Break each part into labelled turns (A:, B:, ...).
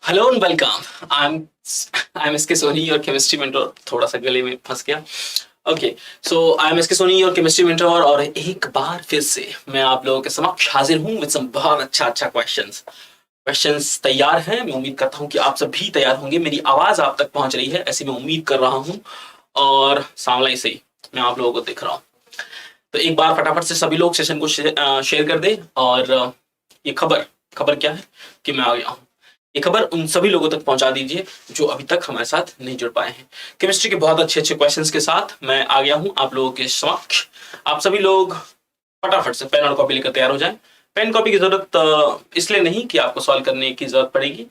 A: Hello and welcome. I am S के Soni, your chemistry mentor. थोड़ा सा गले में फंस गया। Okay, so I am S के सोनी, योर केमिस्ट्री मेंटर, और एक बार फिर से मैं आप लोगों के समक्ष हाजिर हूँ विद सम बहुत अच्छा क्वेश्चंस। क्वेश्चंस तैयार हैं। मैं उम्मीद करता हूँ कि आप सब भी तैयार होंगे। मेरी आवाज आप तक पहुंच रही है ऐसी मैं उम्मीद कर रहा हूँ, और सामने से ही मैं आप लोगों को देख रहा हूँ। तो एक बार फटाफट से सभी लोग सेशन को शेयर कर दे। और ये खबर खबर क्या है कि मैं आ गया हूँ। ये खबर उन सभी लोगों तक पहुंचा दीजिए जो अभी तक हमारे साथ नहीं जुड़ पाए हैं। केमिस्ट्री के बहुत अच्छे क्वेश्चंस के साथ मैं आ गया हूं आप लोगों के समक्ष। आप सभी लोग फटाफट से पेन और कॉपी लेकर तैयार हो जाएं। पेन कॉपी की जरूरत इसलिए नहीं कि आपको सॉल्व करने की जरूरत पड़ेगी।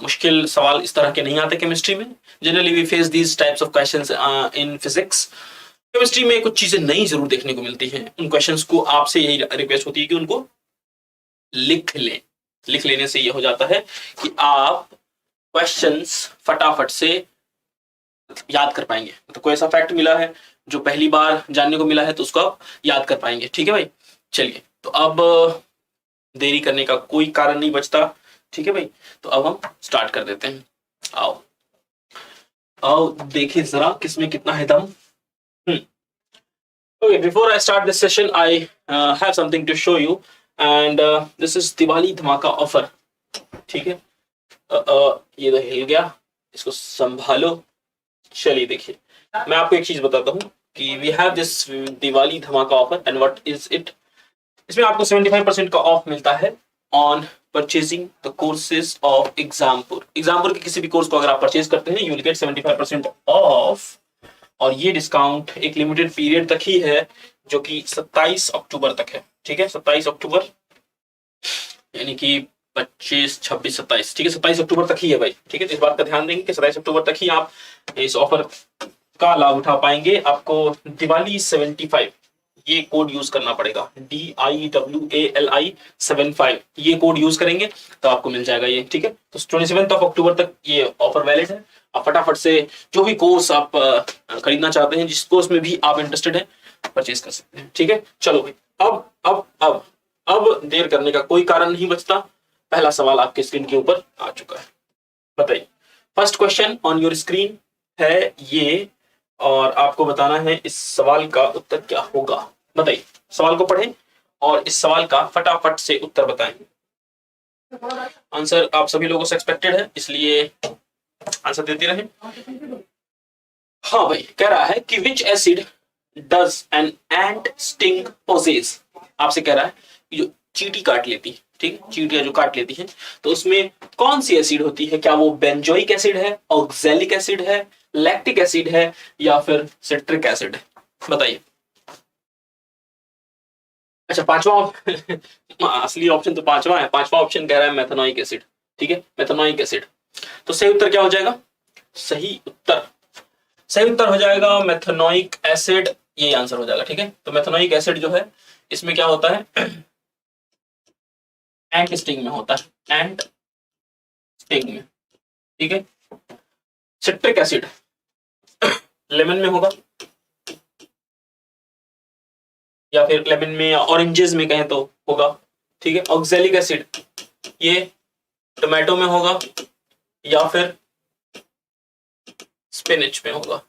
A: मुश्किल सवाल इस तरह के नहीं आते केमिस्ट्री में। Generally we face these types of questions in physics. Chemistry में कुछ चीजें नई जरूर देखने को मिलती हैं। उन क्वेश्चंस को आपसे यही रिक्वेस्ट होती है कि उनको लिख लें। लिख लेने से यह हो जाता है कि आप क्वेश्चंस फटाफट से याद कर पाएंगे। तो कोई ऐसा फैक्ट मिला है जो पहली बार जानने को मिला है तो उसको आप याद कर पाएंगे। ठीक है भाई, चलिए तो अब देरी करने का कोई कारण नहीं बचता। ठीक है भाई, तो अब हम स्टार्ट कर देते हैं। आओ आओ देखिए जरा किसमें कितना है दम। Okay, before I start this session I have something to show you, and this is Diwali धमाका ऑफर। ठीक है, ये तो हिल गया, इसको संभालो। चलिए देखिए, मैं आपको एक चीज बताता हूँ कि वी हैव दिस दिवाली धमाका offer and what is it. इसमें आपको 75% का ऑफ मिलता है on purchasing the courses of Exampur. Exampur के किसी भी कोर्स को अगर आप परचेज करते हैं यू विल गेट 75% ऑफ। और ये डिस्काउंट एक लिमिटेड पीरियड तक ही है, जो कि 27 अक्टूबर तक है। ठीक है, 27 अक्टूबर यानी कि 25, 26, 27। ठीक है, 27 अक्टूबर तक ही है भाई। ठीक है, तो इस बात का ध्यान देंगे कि 27 अक्टूबर तक ही आप इस ऑफर का लाभ उठा पाएंगे। आपको दिवाली 75 ये कोड यूज करना पड़ेगा। DIWALI75 ये कोड यूज करेंगे तो आपको मिल जाएगा ये। ठीक है, तो 27 अक्टूबर तक ये ऑफर वैलिड है। आप फटाफट से जो भी कोर्स आप खरीदना चाहते हैं, जिस कोर्स में भी आप इंटरेस्टेड हैं, परचेज कर सकते हैं। ठीक है, चलो भाई, अब देर करने का कोई कारण नहीं बचता। पहला सवाल आपके स्क्रीन के ऊपर आ चुका है। बताइए, first question on your screen है ये, और आपको बताना है इस सवाल का उत्तर क्या होगा। बताइए, सवाल को पढ़ें और इस सवाल का फटाफट से उत्तर बताएं। आंसर आप सभी लोगों से एक्सपेक्टेड है, इसलिए आंसर देते रहें। हाँ भाई, कह रहा है कि which acid does an ant sting possess. आपसे कह रहा है कि जो चींटी काट लेती है, ठीक, चींटियां जो काट लेती हैं, तो उसमें कौन सी एसिड होती है? क्या वो बेंजोइक एसिड है, ऑक्सैलिक एसिड है, लैक्टिक एसिड है, या फिर सिट्रिक एसिड है? बताइए। अच्छा, पांचवा असली ऑप्शन तो पांचवा है। पांचवा ऑप्शन कह रहा है मेथनोइक एसिड। ठीक है, मेथनोइक एसिड। तो सही उत्तर क्या हो जाएगा? सही उत्तर हो जाएगा मेथनोइक एसिड। ये आंसर हो जाएगा। ठीक है, तो मेथनोइक एसिड जो है इसमें क्या होता है? एंट स्टिंग में होता है, एंट स्टिंग में। ठीक है, सिट्रिक एसिड लेमन में होगा, या फिर लेमन में या ऑरेंजेस में कहें तो होगा। ठीक है, ऑक्सैलिक एसिड ये टोमेटो में होगा, या फिर स्पिनच में होगा।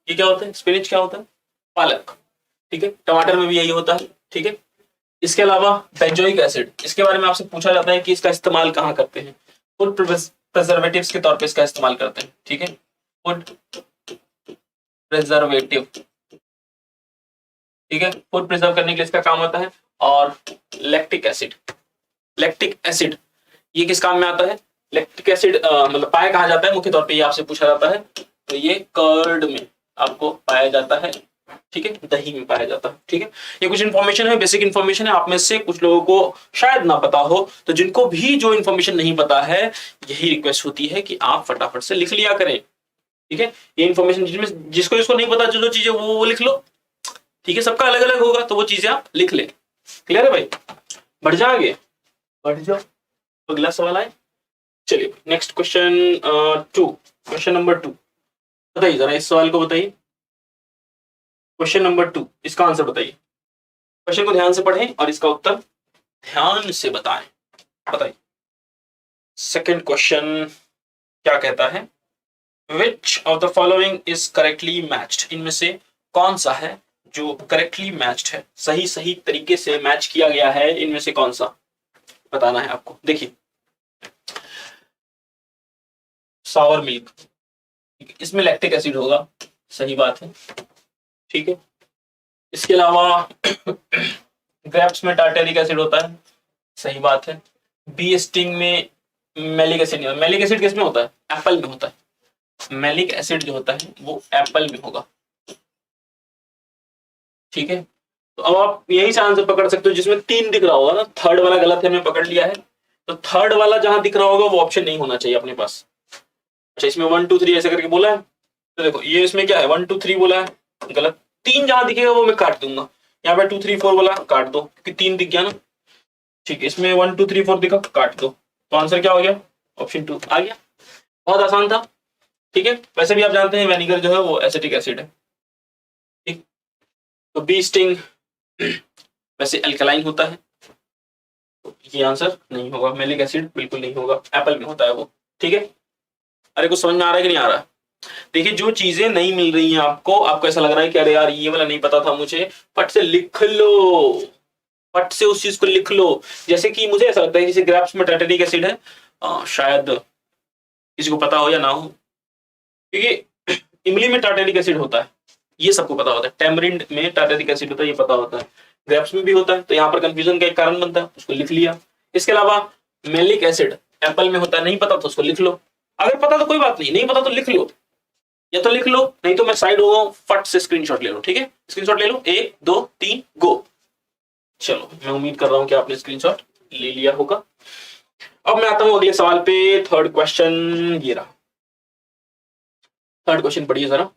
A: ये क्या होता है? स्पिनच क्या होता है? पालक। ठीक है, टमाटर में भी यही होता है। ठीक है, इसके अलावा बेंजोइक एसिड, इसके बारे में आपसे पूछा जाता है कि इसका इस्तेमाल कहाँ करते हैं? फूड प्रिजर्वेटिव्स के तौर पे इसका इस्तेमाल करते हैं। ठीक है, फूड प्रिजर्वेटिव। ठीक है, फूड प्रिजर्व करने के लिए इसका काम होता है। और लैक्टिक एसिड ये किस काम में आता है? लैक्टिक एसिड मतलब पाया कहाँ जाता है? मुख्य तौर पे ये आपसे पूछा जाता है, तो ये कर्ड में आपको पाया जाता है। ठीक है, दही में पाया जाता है। ठीक है, ये कुछ इन्फॉर्मेशन है, बेसिक इन्फॉर्मेशन है। आप में से कुछ लोगों को शायद ना पता हो, तो जिनको भी जो इन्फॉर्मेशन नहीं पता है, यही रिक्वेस्ट होती है कि आप फटाफट से लिख लिया करें। ठीक है, ये इन्फॉर्मेशन जिसमें जिसको जिसको नहीं पता, जो चीजें वो लिख लो। ठीक है, सबका अलग अलग होगा, तो वो चीजें आप लिख ले। क्लियर है भाई? बढ़ जा आगे, बढ़ जाओ। अगला सवाल आए। चलिए, नेक्स्ट क्वेश्चन 2, क्वेश्चन नंबर 2। बताइए जरा, इस सवाल को बताइए। क्वेश्चन नंबर 2, इसका आंसर बताइए। क्वेश्चन को ध्यान से पढ़ें और इसका उत्तर ध्यान से बताएं। बताइए। सेकंड क्वेश्चन क्या कहता है, which of the following is correctly matched, इनमें से कौन सा है जो करेक्टली मैच्ड है, सही सही तरीके से मैच किया गया है, इनमें से कौन सा बताना है आपको। देखिए सावर मिल्क, इसमें लैक्टिक एसिड होगा, सही बात है, ठीक है। इसके अलावा ग्रेप्स में टार्टेरिक एसिड होता है, सही बात है। बी स्टिंग में मैलिक एसिड नहीं होता, मैलिक एसिड किस में होता है, एप्पल में होता है, मैलिक एसिड जो होता है वो एप्पल में होगा, ठीक है। तो अब आप यही से आंसर पकड़ सकते हो, जिसमें 3 दिख रहा होगा ना, थर्ड वाला गलत है, हमने पकड़ लिया है, तो थर्ड वाला जहां दिख रहा होगा वो ऑप्शन नहीं होना चाहिए अपने पास। अच्छा, इसमें 1 2 3 ऐसे करके बोला है, तो देखो ये इसमें क्या है, 1 2 3 बोला है, गलत। 3 जहां दिखेगा वो मैं काट दूंगा, यहाँ पे 2 3 4 बोला, काट दो, क्योंकि 3 दिख गया ना, ठीक है। इसमें 1 2 3 4 दिखा, काट दो, तो आंसर क्या हो गया, ऑप्शन 2 आ गया। बहुत आसान था, ठीक है। वैसे भी आप जानते हैं वेनिगर जो है वो एसिटिक एसिड है, ठीक। तो बी स्टिंग वैसे अल्कलाइन होता है, तो ये आंसर नहीं होगा, मैलिक एसिड बिल्कुल नहीं होगा, एप्पल में होता है वो, ठीक है। अरे कुछ समझ में आ रहा है कि नहीं आ रहा है? देखिए जो चीजें नहीं मिल रही हैं आपको, आपको ऐसा लग रहा है कि अरे यार ये वाला नहीं पता था मुझे, फट से लिख लो, फट से उस चीज को लिख लो। जैसे कि मुझे ऐसा लगता है कि ग्रेप्स में टार्टेरिक एसिड है, शायद किसी को पता हो या ना हो, क्योंकि इमली में टार्टेरिक एसिड होता है, ये सबको पता होता है, टैमरिंड में टार्टेरिक एसिड होता है, ये पता होता है, ग्रेप्स में भी होता है, तो यहाँ पर कंफ्यूजन का एक कारण बनता है, उसको लिख लिया। इसके अलावा मैलिक एसिड एप्पल में होता है, नहीं पता तो उसको लिख लो, अगर पता तो कोई बात नहीं, नहीं पता तो लिख लो, या तो लिख लो, नहीं तो मैं साइड हो गया, फट से स्क्रीनशॉट ले लो, ठीक है। स्क्रीनशॉट ले लो, 1 2 3 गो। चलो मैं उम्मीद कर रहा हूं कि आपने स्क्रीनशॉट ले लिया होगा। अब मैं आता हूं अगले सवाल पे, थर्ड क्वेश्चन ये रहा, थर्ड क्वेश्चन पढ़िए जरा।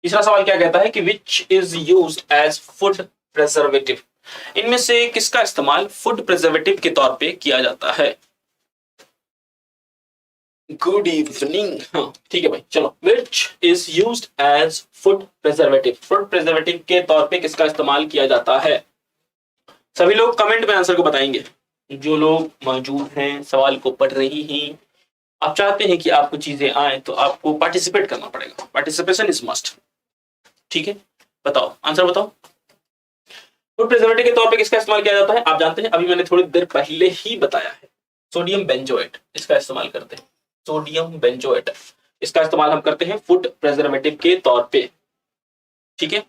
A: तीसरा सवाल क्या कहता है कि which is used as food preservative, इनमें से किसका इस्तेमाल फूड प्रिजर्वेटिव के तौर पे किया जाता है। गुड इवनिंग, हाँ ठीक है भाई, चलो। Which is used as food preservative, food preservative के तौर पे किसका इस्तेमाल किया जाता है। सभी लोग कमेंट में आंसर को बताएंगे, जो लोग मौजूद हैं सवाल को पढ़ रही हैं। आप चाहते हैं कि आपको चीजें आए तो आपको पार्टिसिपेट करना पड़ेगा, पार्टिसिपेशन इज मस्ट, ठीक है। बताओ आंसर बताओ, फूड प्रिजर्वेटिव के तौर पे किसका इस्तेमाल किया जाता है। आप जानते हैं, अभी मैंने थोड़ी देर पहले ही बताया है, सोडियम बेंजोएट इसका इस्तेमाल करते हैं, सोडियम बेंजोएट इसका इस्तेमाल हम करते हैं फूड प्रिजर्वेटिव के तौर पे, ठीक है।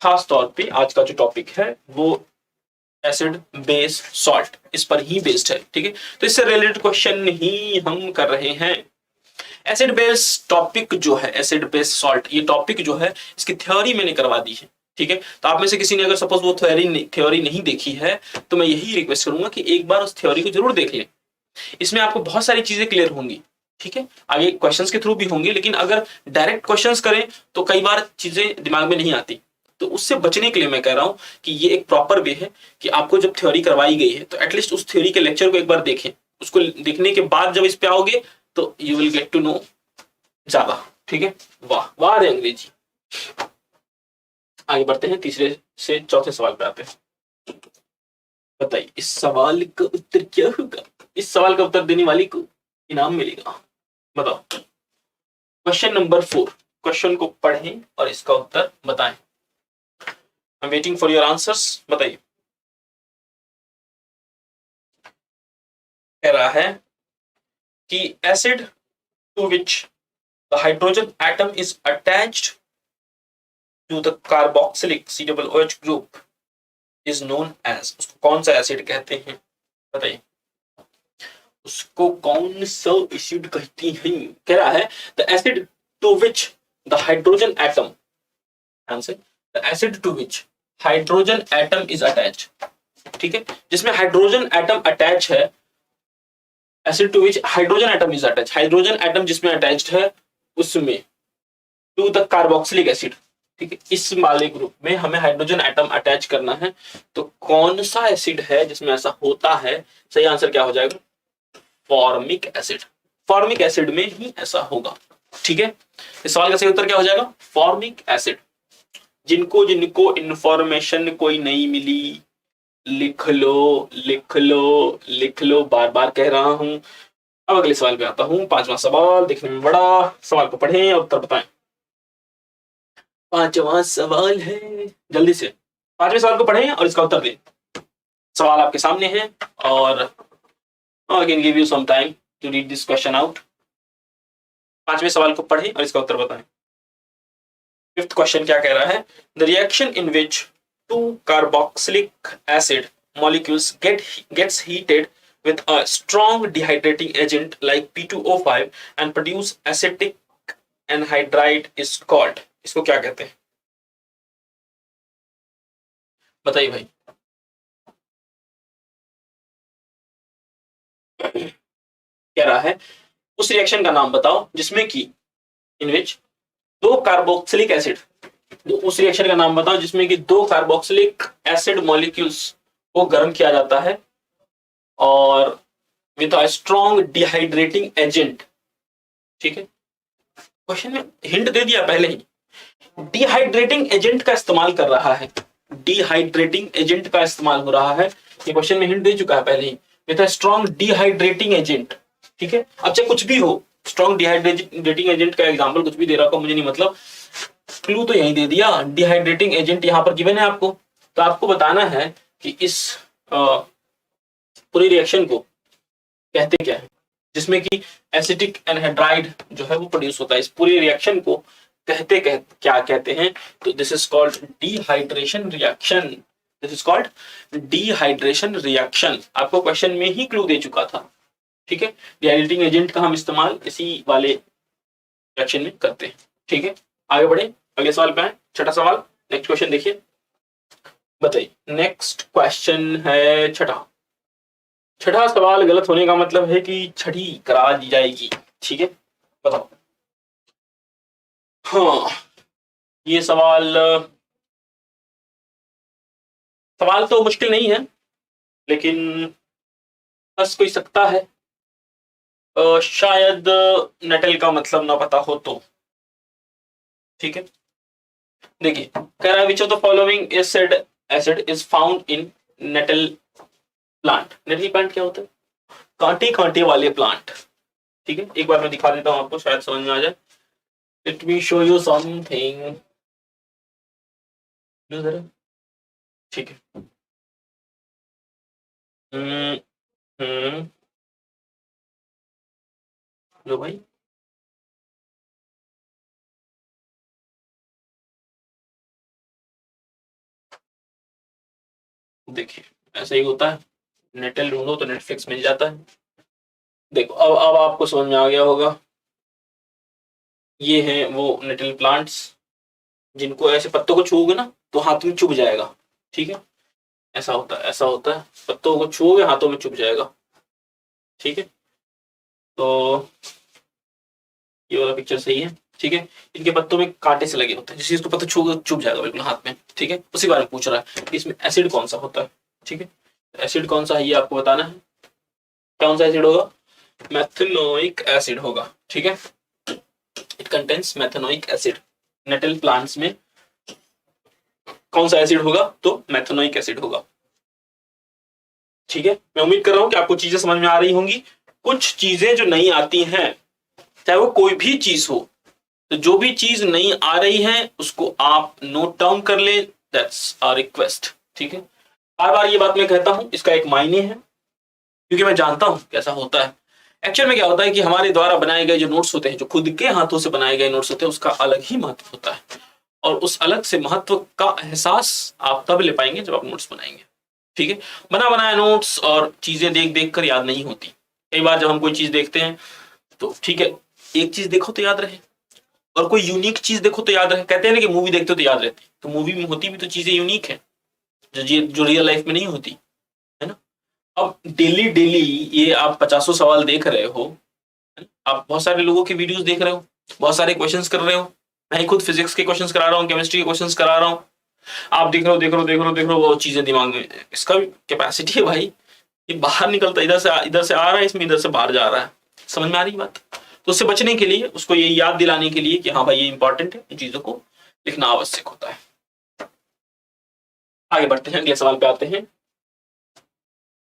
A: खास तौर पे आज का जो टॉपिक है वो एसिड बेस सॉल्ट, इस पर ही बेस्ड है, ठीक है। तो इससे रिलेटेड क्वेश्चन ही हम कर रहे हैं। एसिड बेस टॉपिक जो है, एसिड बेस सॉल्ट, ये टॉपिक जो है इसकी थ्योरी मैंने करवा दी है, ठीक है। तो आप में से किसी ने अगर सपोज वो थ्योरी नहीं देखी है, तो मैं यही रिक्वेस्ट करूंगा कि एक बार उस थ्योरी को जरूर देख लें, इसमें आपको बहुत सारी चीजें क्लियर होंगी, ठीक है। आगे क्वेश्चंस के थ्रू भी होंगे, लेकिन अगर डायरेक्ट क्वेश्चंस करें तो कई बार चीजें दिमाग में नहीं आती, तो उससे बचने के लिए मैं कह रहा हूं कि ये एक प्रॉपर वे है कि आपको जब थ्योरी करवाई गई है तो एटलीस्ट उस थ्योरी के लेक्चर को एक बार देखें, उसको देखने के बाद जब इस पे आओगे तो you will get to know ज्यादा, ठीक है। वाह वाह रे अंग्रेजी। आगे बढ़ते हैं, तीसरे से चौथे सवाल पे आते हैं। बताइए इस सवाल का उत्तर क्या होगा, इस सवाल का उत्तर देने वाली को इनाम मिलेगा। बताओ क्वेश्चन नंबर 4, क्वेश्चन को पढ़ें और इसका उत्तर बताएं। I am waiting for your answers. बताइए, कह रहा है कि acid to which the hydrogen atom is attached to the carboxylic COOH group is known as, उसको कौन सा एसिड कहते हैं। बताइए उसको कौन सा एसिड कहती हैं। कह रहा है the acid to which the hydrogen atom, answer the acid to which hydrogen atom is attached, ठीक है। जिसमें हाइड्रोजन एटम अटैच है, acid to which hydrogen atom is attach, hydrogen atom जिसमें अटैच्ड है उसमें टू द कार्बोक्सिलिक एसिड, ठीक है। इस वाले ग्रुप में हमें हाइड्रोजन एटम अटैच करना है, तो कौन सा एसिड है जिसमें ऐसा होता है। सही आंसर क्या हो जाएगा, फॉर्मिक एसिड, फॉर्मिक एसिड में ही ऐसा होगा, ठीक है। इस सवाल का सही उत्तर क्या हो जाएगा, फॉर्मिक एसिड। जिनको जिनको इंफॉर्मेशन कोई नहीं मिली, लिख लो, लिख लो, लिख लो, बार बार कह रहा हूं। अब अगले सवाल पे आता हूं। पांचवा सवाल देखने में बड़ा, सवाल को पढ़ें और उत्तर बताएं। पांचवा सवाल है, जल्दी से पांचवें सवाल को पढ़ें और इसका उत्तर दें। सवाल आपके सामने है और I can give you some time to read this question out. पांचवें सवाल को पढ़ें और इसका उत्तर बताएं। फिफ्थ क्वेश्चन क्या कह रहा है? The reaction in which two carboxylic acid molecules gets heated with a strong dehydrating agent like P2O5 and produce acetic anhydride is called। इसको क्या कहते हैं बताइए भाई। कह रहा है उस रिएक्शन का नाम बताओ जिसमें कि इन विच दो कार्बोक्सिलिक एसिड, उस रिएक्शन का नाम बताओ जिसमें कि दो कार्बोक्सिलिक एसिड मॉलिक्यूल्स को गर्म किया जाता है और with a strong dehydrating agent. ठीक है, क्वेश्चन में हिंट दे दिया पहले ही, डिहाइड्रेटिंग एजेंट का इस्तेमाल कर रहा है, डिहाइड्रेटिंग एजेंट का इस्तेमाल हो रहा है। ये क्वेश्चन में हिंट दे चुका है पहले ही, with a strong dehydrating agent. ठीक है, अब चाहे कुछ भी हो, स्ट्रॉन्ग डिहाइड्रेटिंग एजेंट का एग्जांपल कुछ भी दे रहा हो मुझे नहीं मतलब, क्लू तो यही दे दिया, डिहाइड्रेटिंग एजेंट यहां पर गिवन है आपको। तो आपको बताना है कि इस पूरी रिएक्शन को कहते क्या है जिसमें कि एसिटिक एनहाइड्राइड जो है वो प्रोड्यूस होता है। इस पूरी रिएक्शन को क्या कहते हैं? तो this is called dehydration reaction. This is called dehydration reaction. आपको क्वेश्चन में ही क्लू दे चुका था। ठीक है, डिहाइड्रेटिंग एजेंट का हम इस्तेमाल इसी वाले रिएक्शन में करते हैं। ठीक है, आगे बढ़े, अगले सवाल पे आए। छठा सवाल, नेक्स्ट क्वेश्चन देखिए, बताइए। नेक्स्ट क्वेश्चन है छठा। छठा सवाल गलत होने का मतलब है कि छठी करा दी जाएगी। ठीक है, बताओ। हाँ, ये सवाल तो मुश्किल नहीं है, लेकिन बस कोई सकता है शायद नटल का मतलब ना पता हो तो। ठीक है, देखिए कह रहा है which of the following acid is found in nettle plant. Nettle plant क्या होता है? कांटे कांटे वाले प्लांट। ठीक है, एक बार मैं दिखा देता हूं आपको, शायद समझ में आ जाए। Let me show you something. ठीक है, लो भाई, देखिए ऐसा ही होता है, नेटल ढूंढो तो नेटफ्लिक्स मिल जाता है। देखो अब आपको समझ में आ गया होगा। ये हैं वो नेटल प्लांट्स जिनको ऐसे पत्तों को छूओगे ना तो हाथ में चुभ जाएगा। ठीक है, ऐसा होता है, ऐसा होता है, पत्तों को छूओगे हाथों में चुभ जाएगा। ठीक है, तो ये वाला पिक्चर सही है। ठीक है, इनके पत्तों में कांटे से लगे होते हैं, जिस चीज को पत्ता छू चुभ जाएगा बिल्कुल हाथ में। ठीक है, उसी बारे में पूछ रहा है कि इसमें एसिड कौन सा होता है। ठीक है, एसिड कौन सा है ये आपको बताना है। कौन सा एसिड होगा? मेथनोइक एसिड होगा। ठीक है, it contains methanoic acid. Nettle plants में कौन सा एसिड होगा? तो मेथनोइक एसिड होगा। ठीक है, मैं उम्मीद कर रहा हूं कि आपको चीजें समझ में आ रही होंगी। कुछ चीजें जो नहीं आती हैं, चाहे वो कोई भी चीज हो, तो जो भी चीज नहीं आ रही है उसको आप नोट डाउन कर ले, दैट्स आवर रिक्वेस्ट। ठीक है, बार बार ये बात मैं कहता हूं, इसका एक मायने है, क्योंकि मैं जानता हूं कैसा होता है। एक्चुअल में क्या होता है कि हमारे द्वारा बनाए गए जो नोट्स होते हैं, जो खुद के हाथों से बनाए गए नोट्स होते हैं, उसका अलग ही महत्व होता है, और उस अलग से महत्व का एहसास आप तब ले पाएंगे जब आप नोट्स बनाएंगे। ठीक है, बना बनाया नोट्स और चीजें देख देख कर याद नहीं होती। कई बार जब हम कोई चीज देखते हैं तो ठीक है, एक चीज देखो तो याद रहे, और कोई यूनिक चीज देखो तो याद रहे। कहते हैं ना कि मूवी देखते हो तो याद रहती, तो मूवी में होती भी तो चीजें यूनिक है जो रियल लाइफ में नहीं होती है ना। अब डेली डेली ये आप 50 सवाल देख रहे हो, आप बहुत सारे लोगों के वीडियोस देख रहे हो, बहुत सारे क्वेश्चंस कर रहे हो। मैं खुद फिजिक्स के क्वेश्चंस करा रहा हूँ, केमिस्ट्री के क्वेश्चंस करा रहा हूँ। आप देख रहे हो वो चीजें दिमाग में, इसका भी कैपेसिटी है भाई। ये बाहर निकलता, इधर से आ रहा है, इसमें इधर से बाहर जा रहा है। समझ में आ रही बात? तो उससे बचने के लिए, उसको ये याद दिलाने के लिए कि हाँ भाई ये इंपॉर्टेंट है, इन चीजों को लिखना आवश्यक होता है। आगे बढ़ते हैं, अगले सवाल पे आते हैं।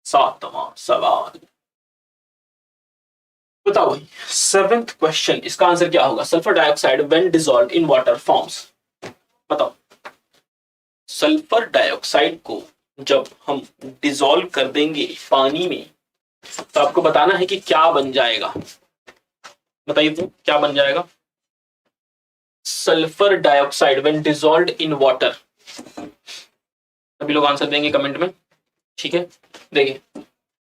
A: सातवां सवाल, बताओ भाई। सेवेंथ क्वेश्चन, इसका आंसर क्या होगा? Sulphur dioxide when dissolved in water forms, बताओ। सल्फर डाइऑक्साइड को जब हम डिसॉल्व कर देंगे पानी में, तो आपको बताना है कि क्या बन जाएगा। बताइए तो क्या बन जाएगा? Sulphur dioxide when dissolved in water, सभी लोग आंसर देंगे कमेंट में, ठीक है। देखिए,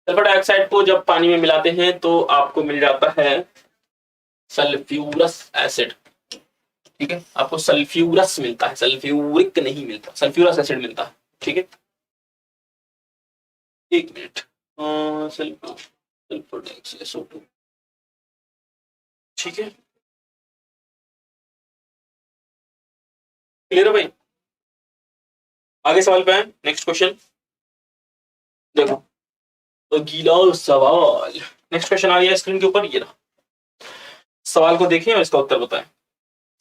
A: सल्फर डाइऑक्साइड को जब पानी में मिलाते हैं तो आपको मिल जाता है सल्फ्यूरस एसिड, ठीक है। आपको सल्फ्यूरस मिलता है, सल्फ्यूरिक नहीं मिलता, सल्फ्यूरस एसिड मिलता है, ठीक है। एक minute, sulphur sulphur dioxide SO2, ठीक है। क्लियर है भाई? आगे सवाल पे आए, नेक्स्ट क्वेश्चन देखो, अगला सवाल, नेक्स्ट क्वेश्चन आ गया स्क्रीन के ऊपर, ये रहा। सवाल को देखें और इसका उत्तर बताएं।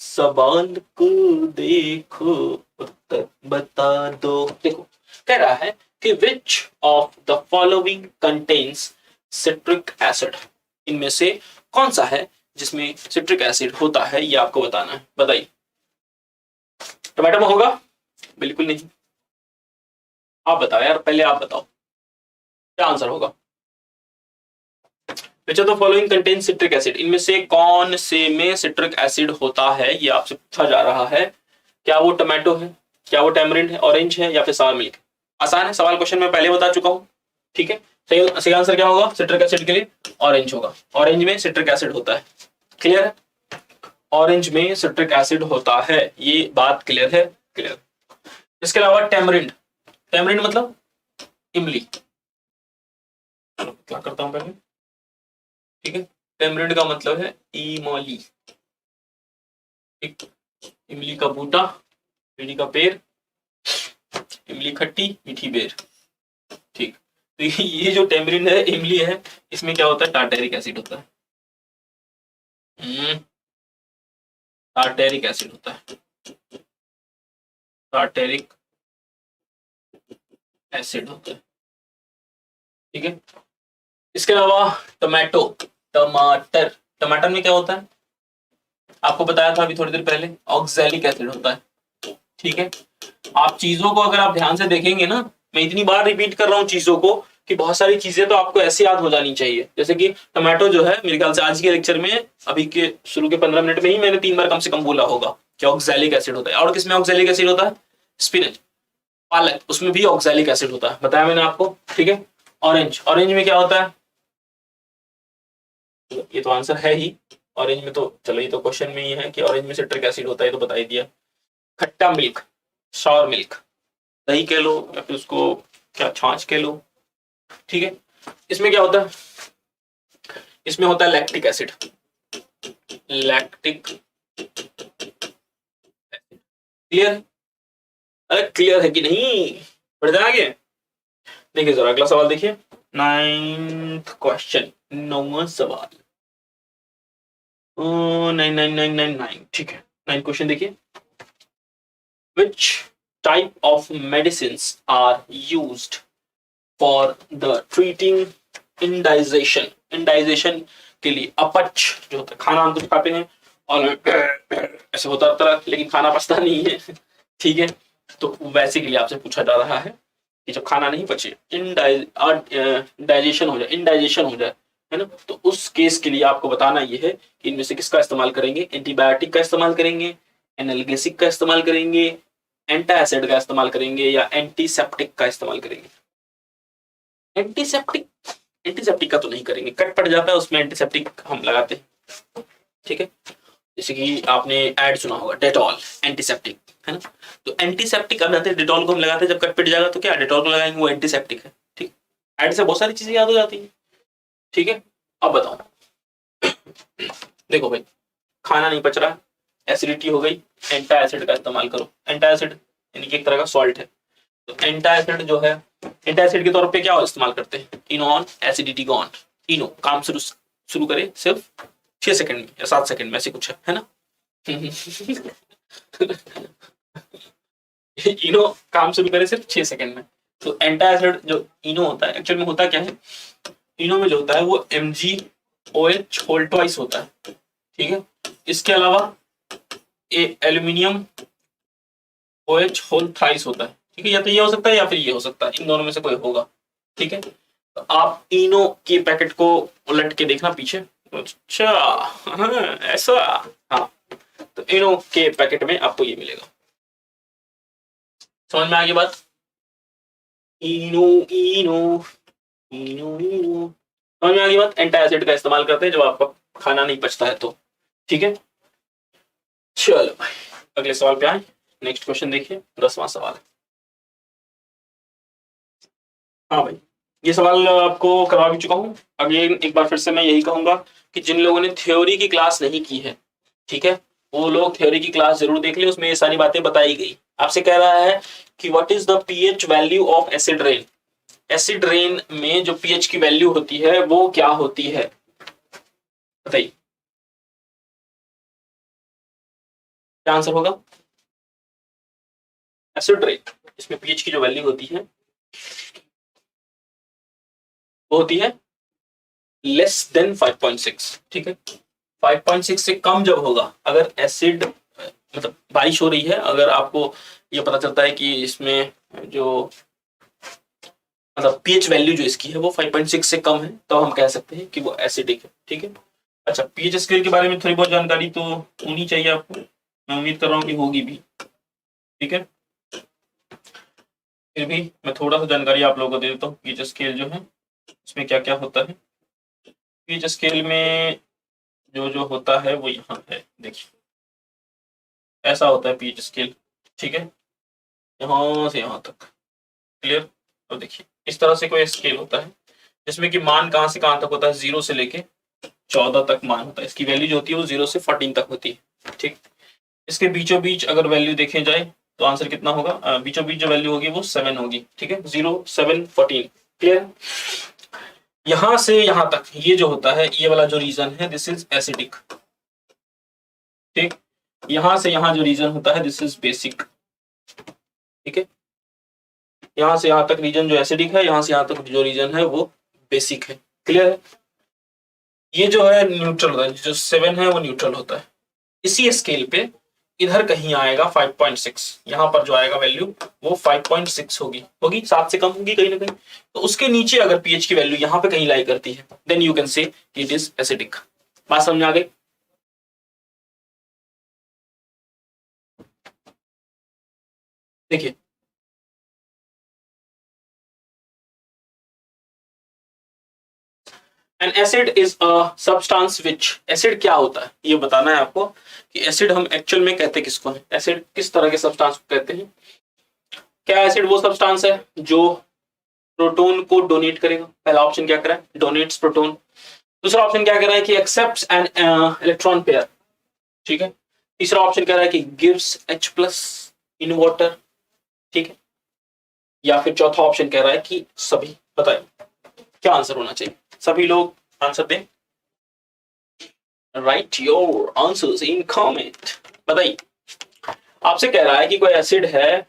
A: सवाल को देखो, उत्तर बता दो। देखो, कह रहा है कि विच of the following contains citric acid, इनमें से कौन सा है जिसमें सिट्रिक एसिड होता है, ये आपको बताना है। बताइए। टमाटो में होगा? बिल्कुल नहीं। आप बताओ यार, पहले आप बताओ क्या आंसर होगा। विच of the following contain citric acid, इनमें से कौन से में सिट्रिक एसिड होता है, ये आपसे पूछा जा रहा है। क्या वो टमाटो है, क्या वो टैमरिंड है, ऑरेंज है, या फिर सावर मिल्क? आसान है सवाल, क्वेश्चन में पहले बता चुका हूं, ठीक है। सही आंसर क्या होगा सिट्रिक एसिड के लिए? ऑरेंज होगा। ऑरेंज में सिट्रिक एसिड होता है, क्लियर है। ऑरेंज में सिट्रिक एसिड होता है, ये बात क्लियर है, क्लियर। इसके अलावा टैमरिंड, टैमरिंड मतलब इमली, क्या करता हूं पहले, ठीक है। टैमरिंड का मतलब है इमली, ठीक। इमली का बूटा, इमली का पेड़, इमली खट्टी मीठी बेर, ठीक। तो ये जो टैमरिंड है, इमली है, इसमें क्या होता है? टार्टेरिक एसिड होता है, टार्टेरिक एसिड होता है, टार्टेरिक एसिड होता है, ठीक है। इसके अलावा टमाटो, टमाटर, टमाटर में क्या होता है? आपको बताया था अभी थोड़ी देर पहले, ऑक्सैलिक एसिड होता है, ठीक है। आप चीजों को अगर आप ध्यान से देखेंगे ना, मैं इतनी बार रिपीट कर रहा हूं चीजों को कि बहुत सारी चीजें तो आपको ऐसे याद हो जानी चाहिए। जैसे कि टमाटो जो है, मेरे ख्याल से आज के लेक्चर में अभी के शुरू के 15 मिनट में ही मैंने 3 बार कम से कम बोला होगा कि ऑक्सैलिक एसिड होता है। और किसमें ऑक्सैलिक एसिड होता है? स्पिनच, पालक, उसमें भी ऑक्सैलिक एसिड होता है, बताया मैंने आपको, ठीक है। ऑरेंज, ऑरेंज में क्या होता है? ये तो आंसर है ही, ऑरेंज में तो, चलो ये तो क्वेश्चन में ही है कि ऑरेंज में सिट्रिक एसिड होता है, तो बता ही दिया। खट्टा मिल्क, सॉर मिल्क, दही कह लो या फिर उसको क्या छाछ कह लो, ठीक है। इसमें क्या होता है? इसमें होता है लैक्टिक एसिड, लैक्टिक, क्लियर? अरे क्लियर है कि नहीं? बढ़ जाए आगे, देखिए जरा अगला सवाल देखिए, 9th क्वेश्चन, 9वां सवाल, 9999, ठीक है। 9th क्वेश्चन देखिए, which type of medicines are used for the treating indigestion, indigestion के लिए अपच जो होता है, खाना हम कुछ खाते हैं और ऐसे होता रहता है लेकिन खाना पचता नहीं है, ठीक है। तो वैसे के लिए आपसे पूछा जा रहा है कि जब खाना नहीं पचे, डाइजेशन हो जाए, इंडाइजेशन हो जाए, है ना, तो उस केस के लिए आपको बताना ये है कि इनमें से किसका इस्तेमाल करेंगे। एंटीबायोटिक का इस्तेमाल करेंगे, एनाल्गेसिक का इस्तेमाल करेंगे, एंटासिड का इस्तेमाल करेंगे, या एंटीसेप्टिक का इस्तेमाल करेंगे। एंटीसेप्टिक, एंटीसेप्टिक का तो नहीं करेंगे, कट पड़ जाता है उसमें, एंटीसेप्टिक हम लगाते हैं, ठीक है। जैसे कि आपने ऐड सुना होगा, डेटॉल एंटीसेप्टिक, है ना। तो एंटीसेप्टिक अब जाते डेटॉल को हम लगाते हैं, जब कट पिट जाएगा तो क्या डेटॉल को लगाएंगे, वो एंटीसेप्टिक है, ठीक। ऐड से बहुत सारी चीजें याद हो जाती है, ठीक है। अब बताओ, देखो भाई, खाना नहीं पच रहा, एसिडिटी हो गई, एंटासिड का इस्तेमाल करो। एंटासिड यानी कि एक तरह का सॉल्ट है, तो एंटासिड जो है, एंटासिड के तौर पे क्या इस्तेमाल करते हैं? इनोन, एसिडिटी गॉन, इनो काम शुरू करे सिर्फ 6 सेकंड में या 7 सेकंड में, ऐसे कुछ है ना। इनो काम शुरू करे सिर्फ 6 सेकंड में, तो एंटासिड जो इनो होता है, एक्चुअल में होता क्या है, इनो में जो होता है वो MgOH होल ट्वाइस होता है, ठीक है। इसके अलावा एल्यूमिनियम OH होल थ्राइस होता है, ठीक है। या तो ये हो सकता है या फिर ये हो सकता है, इन दोनों में से कोई होगा, ठीक है। तो आप इनो के पैकेट को उलट के देखना पीछे। अच्छा, हाँ, ऐसा, हाँ। तो इनो के पैकेट में आपको ये मिलेगा। समझ में आ गई बात? इनो इनो इनो इनो, समझ में आ गई बात? एंटासिड का इस्तेमाल करते हैं जब आपका खाना नहीं पचता है तो, ठीक है। चलो भाई, अगले सवाल पे आए। नेक्स्ट क्वेश्चन देखिए, 10वां सवाल। हाँ भाई, ये सवाल आपको करवा भी चुका हूँ। अगेन एक बार फिर से मैं यही कहूंगा कि जिन लोगों ने थ्योरी की क्लास नहीं की है, ठीक है, वो लोग थ्योरी की क्लास जरूर देख ले, उसमें ये सारी बातें बताई गई। आपसे कह रहा है कि what is the pH value of acid rain. Acid rain में जो पीएच की वैल्यू होती है वो क्या होती है, बताइए क्या आंसर होगा। एसिड रेन, इसमें पीएच की जो वैल्यू होती है वो होती है लेस देन 5.6, ठीक है। 5.6 से कम जब होगा, अगर एसिड, मतलब बारिश हो रही है, अगर आपको ये पता चलता है कि इसमें जो, मतलब पीएच वैल्यू जो इसकी है वो 5.6 से कम है, तो हम कह सकते हैं कि वो एसिडिक है, ठीक है। अच्छा, पीएच स्केल के बारे में थोड़ी बहुत जानकारी तो होनी चाहिए आपको, मैं उम्मीद कर रहा हूँ कि होगी भी, ठीक है। फिर भी मैं थोड़ा सा जानकारी आप लोगों को दे देता हूँ। पीएच स्केल जो है इसमें क्या क्या होता है। पीएच स्केल में जो जो होता है वो यहाँ है, देखिए ऐसा होता है पीएच स्केल, ठीक है, यहाँ से यहाँ तक, क्लियर। तो देखिए इस तरह से कोई स्केल होता है जिसमें कि मान कहाँ से कहाँ तक होता है, 0 से लेके 14 तक मान होता है। इसकी वैल्यू जो होती है वो 0 से 14 तक होती है, ठीक। इसके बीचों बीच अगर वैल्यू देखे जाए तो आंसर कितना होगा, बीचों बीच जो वैल्यू होगी वो 7 होगी, ठीक है, 0 7 14, क्लियर। यहां से यहां तक ये जो होता है, ये वाला जो रीजन है दिस इज एसिडिक, ठीक। यहां से यहां जो रीजन होता है दिस इज बेसिक, ठीक है। यहां से यहां तक रीजन जो एसिडिक है, यहां से यहां तक जो रीजन है वो बेसिक है, क्लियर है। ये जो है न्यूट्रल होता है, जो 7 है वो न्यूट्रल होता है। इसी स्केल पे इधर कहीं आएगा 5.6, यहाँ पर जो आएगा वैल्यू वो 5.6 होगी, 7 से कम होगी कहीं ना कहीं। तो उसके नीचे अगर पीएच की वैल्यू यहाँ पे कहीं लाई करती है, then you can say it is acidic. बात समझ आ गई? देखिए an acid is a substance which, acid क्या होता है ये बताना है आपको कि एसिड हम एक्चुअल में कहते किसको हैं, एसिड किस तरह के सब्सटेंस को कहते हैं। क्या एसिड वो सब्सटेंस है जो प्रोटोन को डोनेट करेगा, पहला ऑप्शन क्या करा है, डोनेट्स प्रोटोन। दूसरा ऑप्शन क्या कह रहा है कि एक्सेप्ट्स एन इलेक्ट्रॉन पेयर, ठीक है। तीसरा ऑप्शन कह रहा है कि गिव्स H+ इन वाटर, ठीक है। या फिर चौथा ऑप्शन कह रहा है कि सभी। बताइए क्या आंसर होना चाहिए, सभी लोग आंसर दें। Right your answers in comment. बताइए, आपसे कह रहा है कि कोई एसिड है,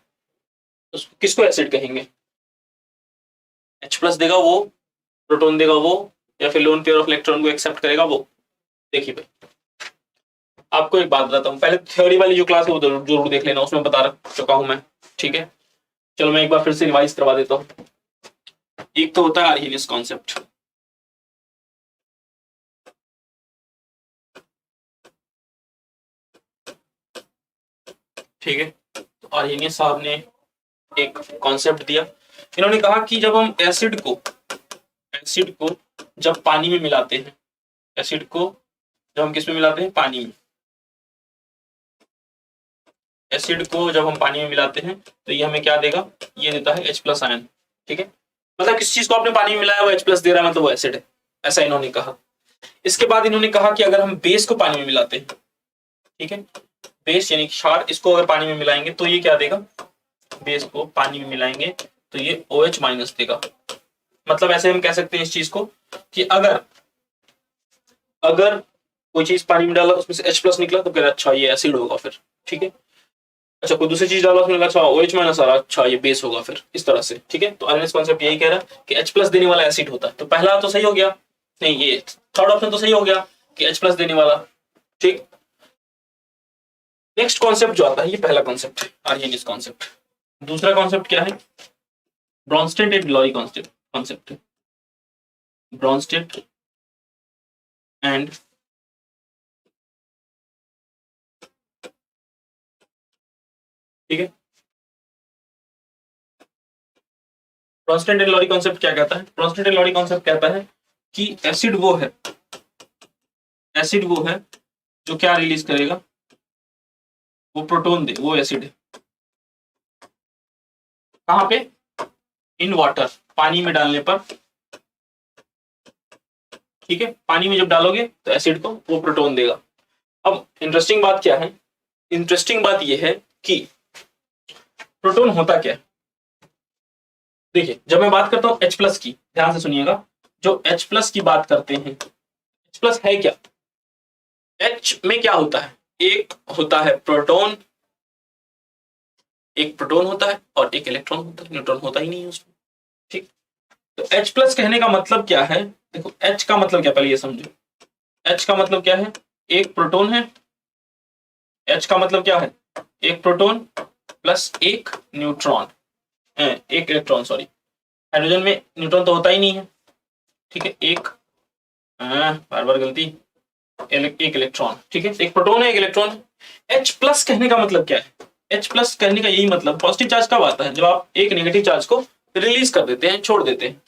A: उसको किसको एसिड कहेंगे, H+ देगा वो, प्रोटोन देगा वो, या फिर लोन पेयर ऑफ इलेक्ट्रॉन को एक्सेप्ट करेगा वो। देखिए भाई, आपको एक बात बताता हूँ, पहले थ्योरी वाली जो क्लास है वो जरूर देख लेना, उसमें बता चुका हूं मैं, ठीक है। चलो मैं एक बार फिर से रिवाइज करवा देता हूँ। एक तो होता है आर्हेनियस कॉन्सेप्ट, ठीक है। तो आर्हेनियस साहब ने एक कॉन्सेप्ट दिया, इन्होंने कहा कि जब हम एसिड को जब पानी में मिलाते हैं, एसिड को जब हम किस में मिलाते हैं, पानी में, एसिड को जब हम पानी में मिलाते हैं तो ये हमें क्या देगा, ये देता है H+ आयन, ठीक है। मतलब किस चीज को आपने पानी में मिलाया वो H+ दे रहा है, मतलब वो एसिड है, ऐसा इन्होंने कहा। इसके बाद इन्होंने कहा कि अगर हम बेस को पानी में मिलाते हैं, ठीक है, बेस यानी क्षार, इसको अगर पानी में मिलाएंगे तो ये क्या देगा, बेस को पानी में मिलाएंगे तो ये OH- देगा। मतलब ऐसे हम कह सकते हैं इस चीज को कि अगर अगर कोई चीज पानी में डाला उसमें से H+ निकला तो कह अच्छा ये एसिड होगा फिर, ठीक है। अच्छा कोई दूसरी चीज डाला उसमें, अच्छा OH माइनस आ रहा, अच्छा ये बेस होगा फिर इस तरह से, ठीक है। तो आर्गेनिक कॉन्सेप्ट यही कह रहा है कि H प्लस देने वाला एसिड होता है। तो पहला तो सही हो गया, नहीं ये थर्ड ऑप्शन तो सही हो गया कि H प्लस देने वाला, ठीक। नेक्स्ट कॉन्सेप्ट जो आता है, ये पहला कॉन्सेप्ट है आर्गेनिक कॉन्सेप्ट। दूसरा कॉन्सेप्ट क्या है, Brønsted and glory concept, Brønsted and ठीक है। ब्रॉन्स्टेड एंड ग्लोरी कॉन्सेप्ट क्या कहता है, ब्रॉन्स्टेड एंड ग्लोरी कॉन्सेप्ट कहता है कि एसिड वो है, एसिड वो है जो क्या रिलीज करेगा, वो प्रोटोन दे, वो एसिड है। कहां पे, इन वाटर, पानी में डालने पर, ठीक है। पानी में जब डालोगे तो एसिड को वो प्रोटोन देगा। अब इंटरेस्टिंग बात क्या है, इंटरेस्टिंग बात ये है कि प्रोटोन होता क्या है। देखिए जब मैं बात करता हूं H प्लस की, ध्यान से सुनिएगा, जो H प्लस की बात करते हैं, H प्लस है क्या, H में क्या होता है, एक होता है प्रोटोन, एक प्रोटोन होता है और एक इलेक्ट्रॉन होता है, न्यूट्रॉन होता ही नहीं है उसमें, ठीक। तो H प्लस कहने का मतलब क्या है, देखो H का मतलब क्या, पहले ये समझो, H का मतलब क्या है, एक प्रोटोन है, H का मतलब क्या है, एक प्रोटोन प्लस एक न्यूट्रॉन, एक इलेक्ट्रॉन सॉरी, हाइड्रोजन में न्यूट्रॉन तो होता ही नहीं है, ठीक है। एक बार बार गलती, एक इलेक्ट्रॉन, ठीक है। एक प्रोटोन है एक इलेक्ट्रॉन है। H प्लस कहने का मतलब क्या है, H प्लस कहने का यही मतलब, पॉजिटिव चार्ज कब आता है, जब आप एक नेगेटिव चार्ज को रिलीज कर देते हैं, छोड़ देते हैं।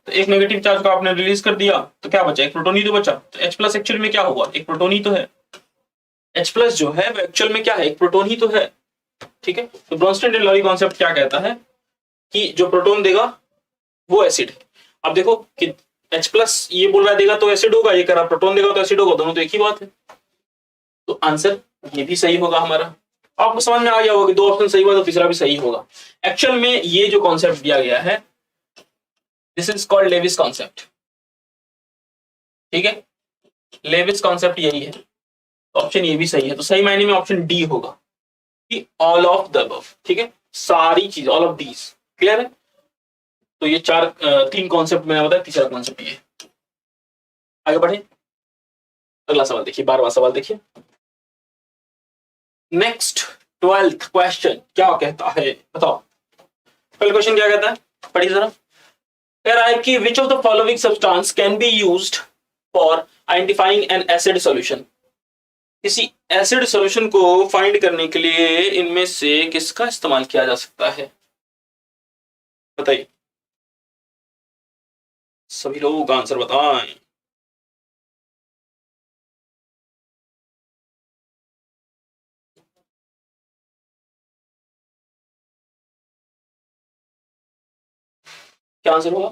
A: तो एक नेगेटिव चार्ज को आपने रिलीज कर दिया तो क्या बचा, एक प्रोटोन ही तो बचा। तो H प्लस एक्चुअल में क्या हुआ, एक प्रोटोन ही तो है। H प्लस जो है वो एक्चुअल में क्या है, एक प्रोटोन ही तो है, ठीक है। तो ब्रॉन्स्टेड एंड लॉरी कॉन्सेप्ट क्या कहता है कि जो प्रोटोन देगा वो एसिड है। अब देखो कि H प्लस ये बोल रहा देगा तो एसिड होगा, ये कह रहा प्रोटोन देगा तो एसिड होगा, दोनों तो एक ही बात है। तो आंसर ये भी सही होगा हमारा। आपको समझ में आ गया होगा कि दो ऑप्शन सही हुआ तो तीसरा भी सही होगा। एक्चुअल में ये जो कॉन्सेप्ट दिया गया है, this is called Lewis concept, ठीक है। लेविस कॉन्सेप्ट यही है, तो ऑप्शन ये भी सही है। तो सही मायने में ऑप्शन डी होगा कि ऑल ऑफ द अबव, ठीक है, सारी चीज, ऑल ऑफ दीज, क्लियर है। तो ये तीन कॉन्सेप्ट मैंने बताया, तीसरा कॉन्सेप्ट ये। आगे बढ़े, अगला सवाल देखिए, 12वां सवाल देखिए। नेक्स्ट 12th क्वेश्चन क्या कहता है, बताओ। पहले क्वेश्चन क्या कहता है, पढ़िए जरा। कह रहा है कि विच of the following substance can be used for identifying N acid solution. किसी एसिड सॉल्यूशन को फाइंड करने के लिए इनमें से किसका इस्तेमाल किया जा सकता है, बताइए। सभी लोग आंसर बताएं। क्या आंसर होगा,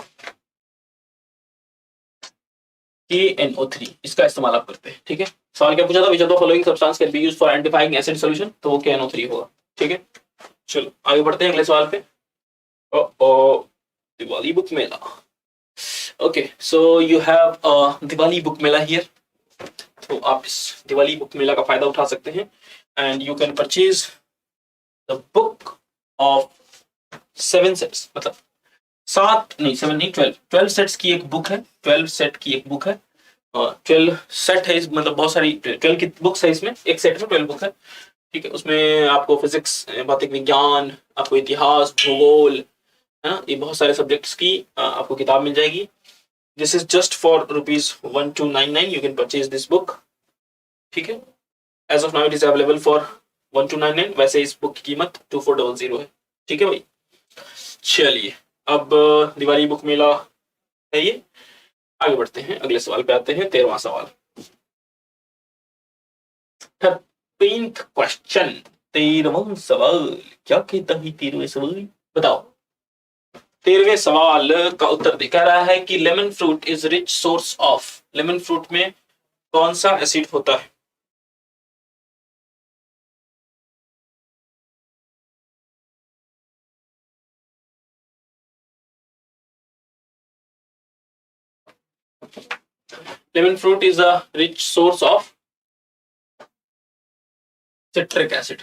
A: KNO3, इसका इस्तेमाल आप करते हैं, ठीक है। सवाल क्या पूछा था, विच of the following substance can be used for identifying acid solution, तो वो KNO3 होगा, ठीक है। चलो आगे बढ़ते हैं अगले सवाल पे। ओ Diwali book mela, okay so you have Diwali book mela here. तो आप इस दिवाली बुक मेला का फायदा उठा सकते हैं and you can purchase the book of 7 sets, मतलब 7 नहीं 7 नहीं 12 सेट्स की एक बुक है, 12 सेट की एक बुक है। 12 सेट है, मतलब बहुत सारी 12 की बुक्स है इसमें, एक सेट में 12 बुक है, ठीक है। उसमें आपको फिजिक्स, भौतिक विज्ञान, आपको इतिहास, भूगोल, है ना, ये बहुत सारे सब्जेक्ट्स की आपको किताब मिल जाएगी। This is just for ₹1299, you can purchase this book, ठीक है। As of now it is available for 1299, वैसे इस बुक की कीमत 2400 है, ठीक है भाई। चलिए अब दिवाली बुक मेला है ये, आगे बढ़ते हैं, अगले सवाल पे आते हैं, 13वां सवाल। 13th क्वेश्चन, 13वां सवाल क्या कहता है, 13वें सवाल बताओ। 13वें सवाल का उत्तर दे, कह रहा है कि lemon fruit is rich source of, lemon fruit में कौन सा एसिड होता है। Lemon fruit is a rich source of citric acid,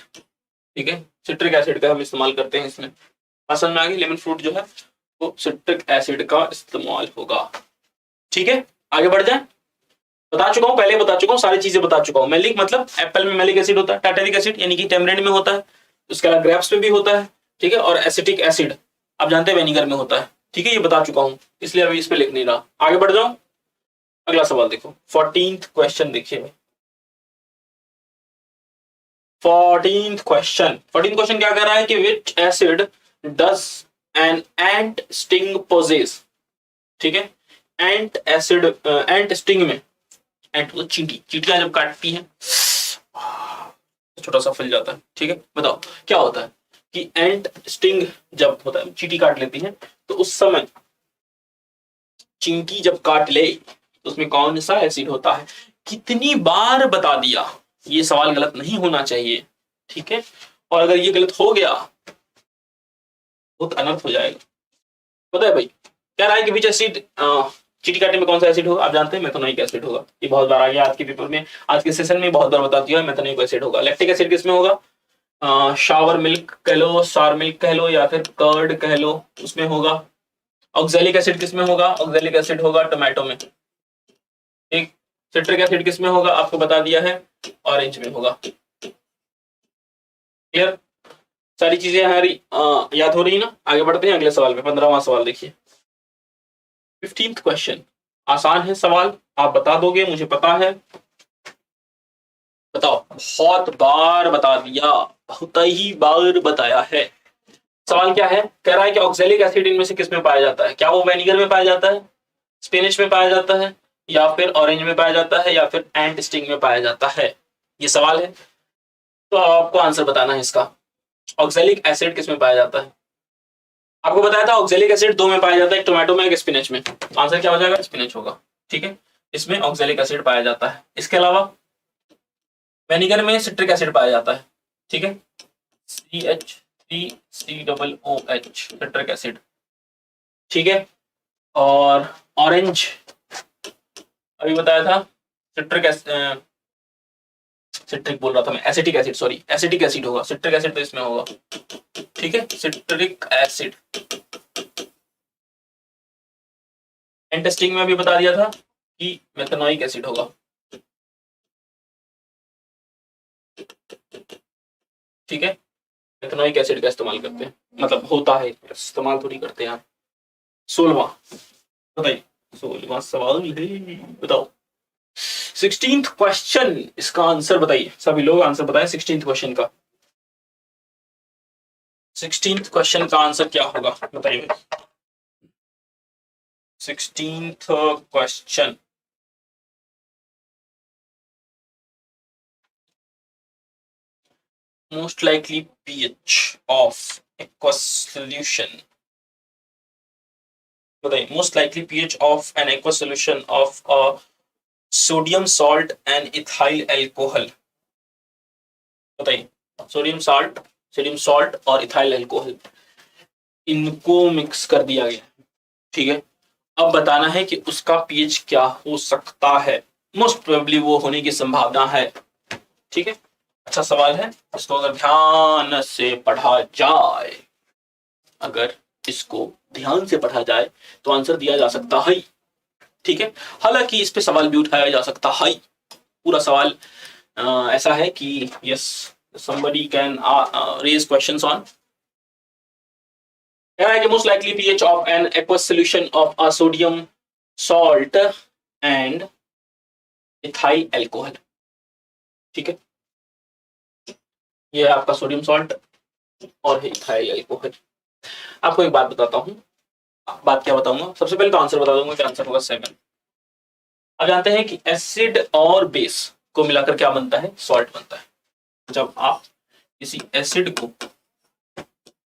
A: ठीक है, सिट्रिक एसिड का हम इस्तेमाल करते हैं इसमें। समझ में आ गई, लेमन फ्रूट जो है वो सिट्रिक एसिड का इस्तेमाल होगा। ठीक है, आगे बढ़ जाए। बता चुका हूं, पहले बता चुका हूं, सारी चीजें बता चुका हूं। मैलिक मतलब एप्पल में मैलिक एसिड होता है, टार्टेरिक एसिड यानी कि टेमरिंड में होता है, उसके अलावा ग्रेप्स में भी होता है। ठीक है, और एसिटिक एसिड आप जानते हैं वेनिगर में होता है। ठीक है, ये बता चुका हूं, इसलिए अभी इस पे लिख नहीं रहा। आगे बढ़ जाऊं, अगला सवाल देखो, 14th क्वेश्चन देखिए भाई। 14th क्वेश्चन क्या कर रहा है कि which acid does an ant sting possess. ठीक है, एंट एसिड, एंट स्टिंग में, एंट वो चींटी, चींटियां जब काटती हैं छोटा सा फल जाता है। ठीक है, बताओ क्या होता है कि एंट स्टिंग जब होता है, चींटी काट लेती है, तो उस समय चींटी जब काट ले तो उसमें कौन सा एसिड होता है। कितनी बार बता दिया, ये सवाल गलत नहीं होना चाहिए। ठीक है, और अगर ये गलत हो गया बहुत अनर्थ हो जाएगा। पता है भाई, कह रहा है कि विच एसिड, चींटी काटने में कौन सा एसिड होगा, आप जानते हैं मेथनोइक एसिड होगा। ये बहुत बार आ गया आज के पेपर में, आज के सेशन में बहुत बार बता दिया, मेथनोइक एसिड होगा। लैक्टिक एसिड किसमें होगा, शावर मिल्क कह लो, सार मिल्क कह लो, या फिर कर्ड कह लो, उसमें होगा। ऑक्सैलिक एसिड किसमें होगा, ऑक्सैलिक एसिड होगा टोमेटो में। ठीक, सिट्रिक एसिड किसमें होगा, आपको बता दिया है, ऑरेंज में होगा। क्लियर, सारी चीजें हमारी याद हो रही ना। आगे बढ़ते हैं अगले सवाल पे, 15वां सवाल देखिए। 15th क्वेश्चन, आसान है सवाल, आप बता दोगे मुझे पता है। बताओ, बहुत बार बता दिया, बहुत ही बार बताया है। सवाल क्या है, कह रहा है कि ऑक्सैलिक एसिड इनमें से किस में पाया जाता है। क्या वो वेनिगर में पाया जाता है, स्पिनिच में पाया जाता है, या फिर ऑरेंज में पाया जाता है, या फिर एंट स्टिंग में पाया जाता है। ये सवाल है, तो आपको आंसर बताना है इसका। ऑक्सैलिक एसिड किस में पाया जाता है, आपको बताया था ऑक्सैलिक एसिड दो में पाया जाता है, एक टोमेटो में, एक स्पिनच में। आंसर क्या हो जाएगा, स्पिनच होगा। ठीक है, इसमें ऑक्सैलिक एसिड पाया जाता है। इसके अलावा वेनिगर में सिट्रिक एसिड पाया जाता है। ठीक है, CH3COOH सिट्रिक एसिड। ठीक है, और ऑरेंज अभी बताया था, सिट्रिक एसिड, सिट्रिक बोल रहा था मैं, acetic acid, sorry acetic acid होगा, सिट्रिक एसिड तो इसमें होगा। ठीक है, सिट्रिक एसिड। टेस्टिंग में भी बता दिया था कि मेथनोइक एसिड होगा। ठीक है, मेथनोइक एसिड का इस्तेमाल करते हैं, मतलब होता है, इस्तेमाल थोड़ी करते हैं। 16वां बताइए, 16वां सवाल है, बताओ। 16th क्वेश्चन, इसका आंसर बताइए, सभी लोग आंसर बताएं 16th क्वेश्चन का। 16th क्वेश्चन का आंसर क्या होगा बताइए। 16th question, most likely pH of aqueous solution, बताइए। most likely pH of an aqueous solution of a sodium salt and ethyl alcohol, बताइए। सोडियम सॉल्ट और इथाइल अल्कोहल, इनको mix कर दिया गया। ठीक है, अब बताना है कि उसका पीएच क्या हो सकता है। मोस्ट प्रोबेबली वो होने की संभावना है। ठीक है, अच्छा सवाल है, इसको अगर ध्यान से पढ़ा जाए, अगर इसको ध्यान से पढ़ा जाए तो आंसर दिया जा सकता है। ठीक है, हालांकि इस पे सवाल भी उठाया जा सकता है। पूरा सवाल ऐसा है कि yes somebody can raise questions on, most likely pH of an aqueous solution of a sodium salt and ethyl alcohol। ठीक है, ये आपका सोडियम सॉल्ट और है इथाइल अल्कोहल। आपको एक बात बताता हूँ, बात क्या बताऊंगा, सबसे पहले तो आंसर बता दूंगा कि आंसर होगा 7। आप जानते हैं कि एसिड और बेस को मिलाकर क्या बनता है, सॉल्ट बनता है। जब आप किसी एसिड को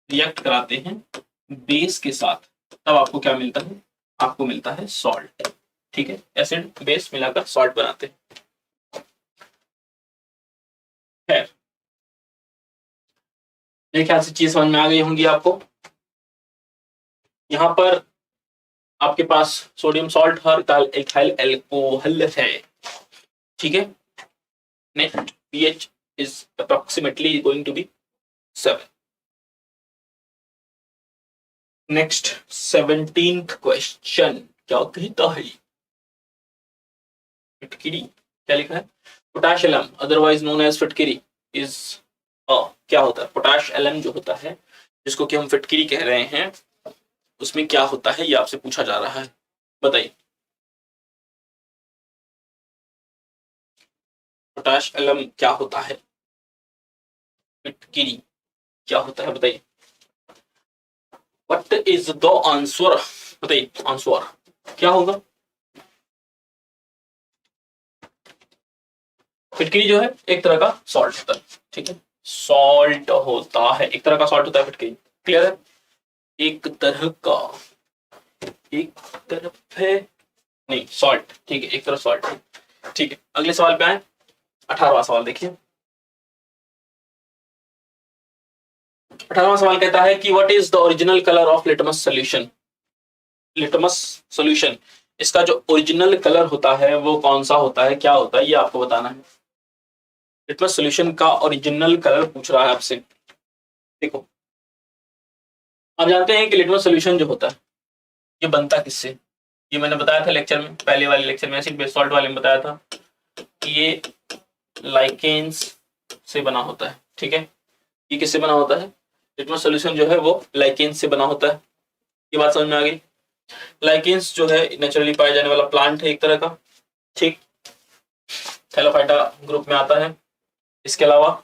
A: रिएक्ट कराते हैं बेस के साथ, तब आपको क्या मिलता है, आपको मिलता है सॉल्ट। ठीक है, एसिड बेस मिलाकर सॉल्ट बनाते हैं। खैर, मेरे ख्याल से चीज समझ में आ गई होंगी आपको। यहां पर आपके पास सोडियम सॉल्ट और इथाइल अल्कोहल है। ठीक है, net pH is approximately going to be 7। Next 17th question क्या कहता है? फिटकिरी क्या लिखा है? Potash alum otherwise known as फिटकिरी इज क्या होता है? पोटाश एलम जो होता है जिसको कि हम फिटकिरी कह रहे हैं उसमें क्या होता है ये आपसे पूछा जा रहा है, बताइए। पोटाश एलम क्या होता है? फिटकिरी क्या होता है बताइए। What is the answer? बताइए आंसर क्या होगा? फिटकिरी जो है एक तरह का सॉल्ट होता है, ठीक है, सॉल्ट होता है, एक तरह का सॉल्ट होता है फिटकिरी। क्लियर है? एक तरह का, एक तरफ है नहीं सॉल्ट, ठीक है, एक तरफ सॉल्ट है, ठीक है। अगले सवाल पे आए, 18वां सवाल देखिए। 18वां सवाल कहता है कि what is the original colour of litmus solution? Litmus solution इसका जो ओरिजिनल कलर होता है वो कौन सा होता है, क्या होता है, ये आपको बताना है। लिटमस सॉल्यूशन का ओरिजिनल कलर पूछ रहा है आपसे। देखो आप जानते हैं कि लिटमस सॉल्यूशन जो होता है ये बनता किससे? ये मैंने बताया था लेक्चर में, पहले वाले लेक्चर में एसिड बेस सॉल्ट वाले में बताया था कि ये लाइकेन्स से बना होता है, ठीक है। ये किससे बना होता है? लिटमस सॉल्यूशन जो है वो लाइकेन्स से बना होता है। ये बात समझ में आ गई? लाइकेन्स जो है नेचुरली पाया जाने वाला प्लांट है एक तरह का, ठीक, थैलोफाइटा ग्रुप में आता है। इसके अलावा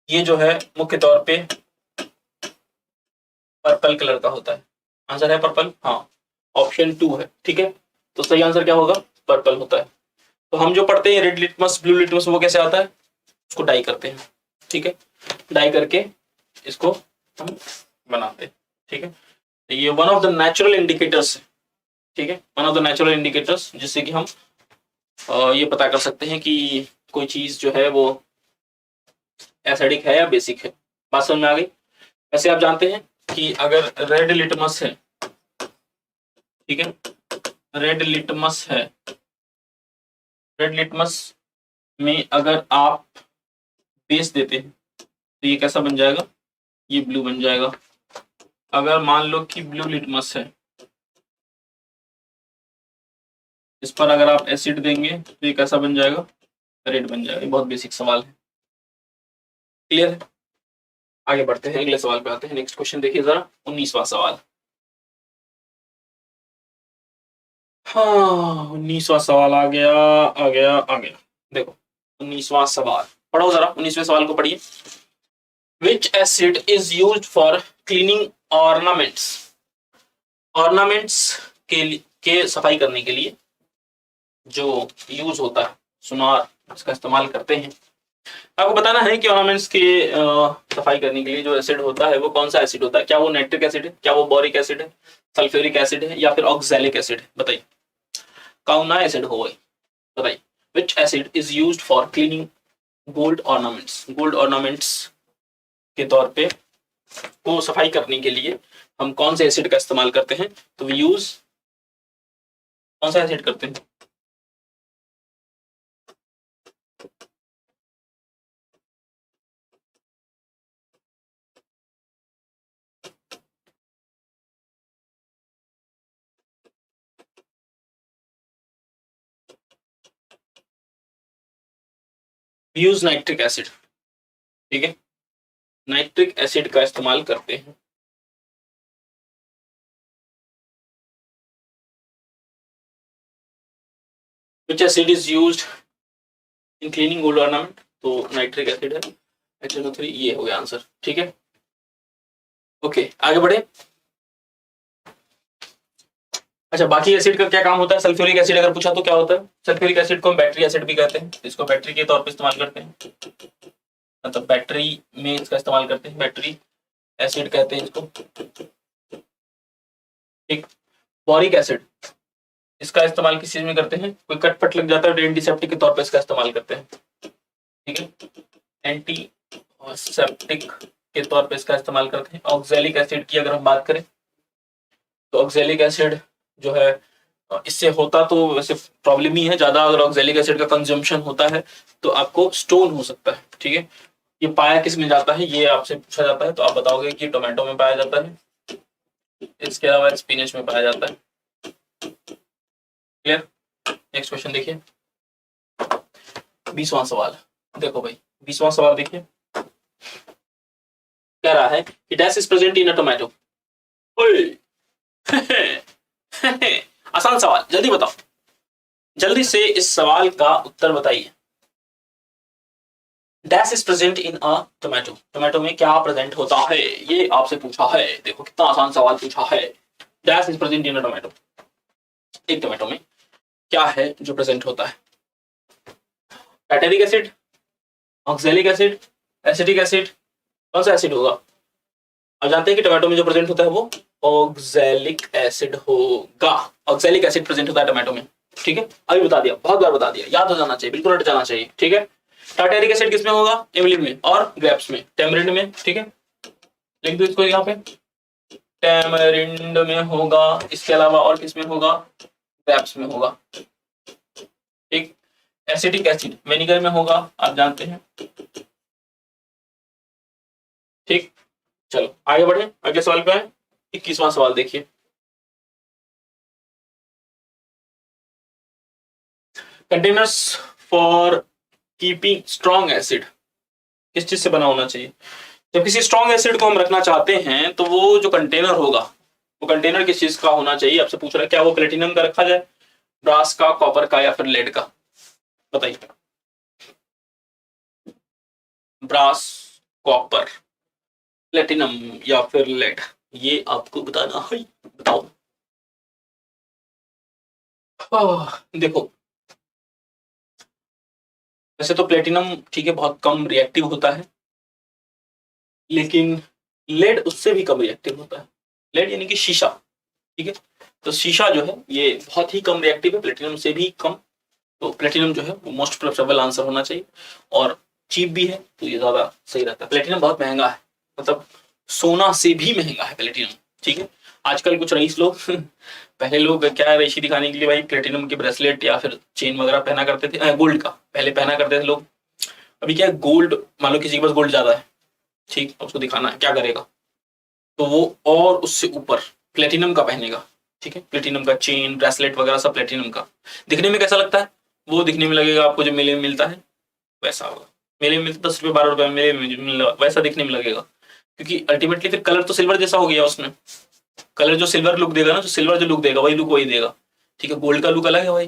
A: ये जो है मुख्य तौर पे पर्पल कलर का होता है। आंसर है पर्पल, हाँ, ऑप्शन 2 है, ठीक है। तो सही आंसर क्या होगा? पर्पल होता है। तो हम जो पढ़ते हैं रेड लिटमस, ब्लू लिटमस, वो कैसे आता है? उसको डाई करते हैं, ठीक है, डाई करके इसको हम बनाते हैं, ठीक है। ये one of the natural indicators है, ठीक है, one of the natural indicators जिससे कि हम ये पता कर सकते हैं कि कोई चीज जो है वो एसिडिक है या बेसिक है। बात समझ में आ गई? वैसे आप जानते हैं कि अगर रेड लिटमस है, ठीक है, रेड लिटमस है, रेड लिटमस में अगर आप बेस देते हैं तो ये कैसा बन जाएगा? ये ब्लू बन जाएगा। अगर मान लो कि ब्लू लिटमस है, इस पर अगर आप एसिड देंगे तो ये कैसा बन जाएगा? रेड बन जाएगा। ये बहुत बेसिक सवाल है, क्लियर है? आगे बढ़ते हैं, अगले सवाल पे आते हैं। नेक्स्ट क्वेश्चन देखिए जरा, 19वां सवाल। हाँ 19वां सवाल आ गया, आ गया, आ गया। देखो 19वां सवाल पढ़ो जरा, 19वें सवाल को पढ़िए। Which acid is used for cleaning ornaments? Ornaments के सफाई करने के लिए जो यूज होता है, सुनार, इसका इस्तेमाल करते हैं। आपको बताना है कि ऑर्नामेंट्स के सफाई करने के लिए जो एसिड होता है वो कौन सा एसिड होता है। क्या वो नाइट्रिक एसिड है, क्या वो बोरिक एसिड है, सल्फ्यूरिक एसिड है, या फिर ऑक्सैलिक एसिड है? बताइए कौन सा एसिड हो गई, बताइए। विच acid is used for cleaning gold ornaments? Gold ornaments के तौर पे को सफाई करने के लिए हम कौन से एसिड का इस्तेमाल करते हैं? तो वी यूज कौन सा एसिड करते हैं? यूज नाइट्रिक एसिड, ठीक है, नाइट्रिक एसिड का इस्तेमाल करते हैं। विच acid is used in cleaning gold ornament? तो नाइट्रिक एसिड है, HNO3, ये हो गया आंसर, ठीक है। ओके आगे बढ़े। अच्छा बाकी एसिड का क्या काम होता है? सल्फ्यूरिक एसिड अगर पूछा तो क्या होता है? सल्फ्यूरिक एसिड को हम बैटरी एसिड भी कहते हैं, इसको बैटरी के तौर पे इस्तेमाल करते हैं, मतलब बैटरी में इसका इस्तेमाल करते हैं, बैटरी एसिड कहते हैं इसको। एक बोरिक एसिड, इसका इस्तेमाल किस चीज में करते हैं? कोई कट पट लग जाता है तो एंटीसेप्टिक के तौर पे इसका इस्तेमाल करते हैं, ठीक है, एंटीसेप्टिक के तौर पे इसका इस्तेमाल करते हैं। ऑक्सैलिक एसिड की अगर हम बात करें तो ऑक्सैलिक एसिड जो है इससे होता तो वैसे प्रॉब्लम ही है ज्यादा, अगर ऑक्सैलिक एसिड का कंजम्पशन होता है तो आपको स्टोन हो सकता है, ठीक है। ये पाया किस में जाता है, ये आपसे पूछा जाता है तो आप बताओगे कि टोमेटो में पाया जाता है, इसके अलावा स्पिनच में पाया जाता है। क्लियर? नेक्स्ट क्वेश्चन देखिए, 20वां सवाल। देखो भाई 20वां सवाल देखिए, कह रहा है कि dash is present in a tomato. आसान सवाल, जल्दी बताओ, जल्दी से इस सवाल का उत्तर बताइए। Dash is present in a tomato, tomato में क्या प्रेजेंट होता है, ये आपसे पूछा है। देखो कितना आसान सवाल पूछा है। Dash is present in a tomato, एक टोमेटो में क्या है जो प्रेजेंट होता है? Tartaric acid, oxalic acid, acetic acid, कौन सा एसिड होगा? आप जानते हैं कि टोमेटो में जो प्रेजेंट होता है वो ऑक्सैलिक एसिड होगा। ऑक्सैलिक एसिड प्रेजेंट होता है टोमेटो में। ठीक है, अभी बता दिया, बहुत बार बता दिया, याद हो जाना चाहिए, बिल्कुल रट जाना चाहिए। ठीक है, टार्टेरिक एसिड किसमें होगा? इमलिन में और ग्रेप्स में, टेमरिंड में। ठीक है, लिख दो इसको यहाँ पे, टेमरिंड में होगा, इसके अलावा और किसमें होगा? ग्रेप्स में होगा। ठीक, एसिटिक एसिड विनेगर में होगा, आप जानते हैं। ठीक, चलो आगे बढ़े, अगले सवाल पे आए। 21वां सवाल देखिए, containers for keeping strong acid किस चीज से बना होना चाहिए? जब किसी स्ट्रॉन्ग एसिड को हम रखना चाहते हैं तो वो जो कंटेनर होगा, वो कंटेनर किस चीज का होना चाहिए? आपसे पूछ रहा है, क्या वो प्लेटिनम का रखा जाए, ब्रास का, कॉपर का या फिर लेड का? बताइए। ब्रास, कॉपर, प्लेटिनम या फिर लेड, ये आपको बताना है। बताओ। देखो वैसे तो प्लेटिनम ठीक है बहुत कम रिएक्टिव होता है, लेकिन लेड उससे भी कम रिएक्टिव होता है। लेड यानी कि शीशा। ठीक है, तो शीशा जो है ये बहुत ही कम रिएक्टिव है, प्लेटिनम से भी कम। तो प्लेटिनम जो है वो मोस्ट प्रेफरेबल आंसर होना चाहिए, और चीप भी है तो ये ज्यादा सही रहता है। प्लेटिनम बहुत महंगा है, मतलब सोना से भी महंगा है प्लेटिनम। ठीक है, आजकल कुछ रईस लोग पहले लोग क्या रईसी दिखाने के लिए भाई प्लेटिनम के ब्रेसलेट या फिर चेन वगैरह पहना करते थे, गोल्ड का पहले पहना करते थे लोग। अभी क्या है, गोल्ड मान लो किसी के पास गोल्ड ज्यादा है, ठीक, उसको दिखाना है, क्या करेगा? तो वो और उससे ऊपर प्लेटिनम का पहनेगा। ठीक है, प्लेटिनम का चेन, ब्रेसलेट वगैरह सब प्लेटिनम का। दिखने में कैसा लगता है? वो दिखने में लगेगा आपको जो मेले में मिलता है वैसा होगा। मेले में मिलता 10 रुपये 12 रुपये, मेले में वैसा दिखने में लगेगा, क्योंकि अल्टीमेटली फिर कलर तो सिल्वर जैसा हो गया उसमें। कलर जो सिल्वर लुक देगा ना, जो सिल्वर जो लुक देगा वही लुक वही देगा। ठीक है, गोल्ड का लुक अलग है भाई।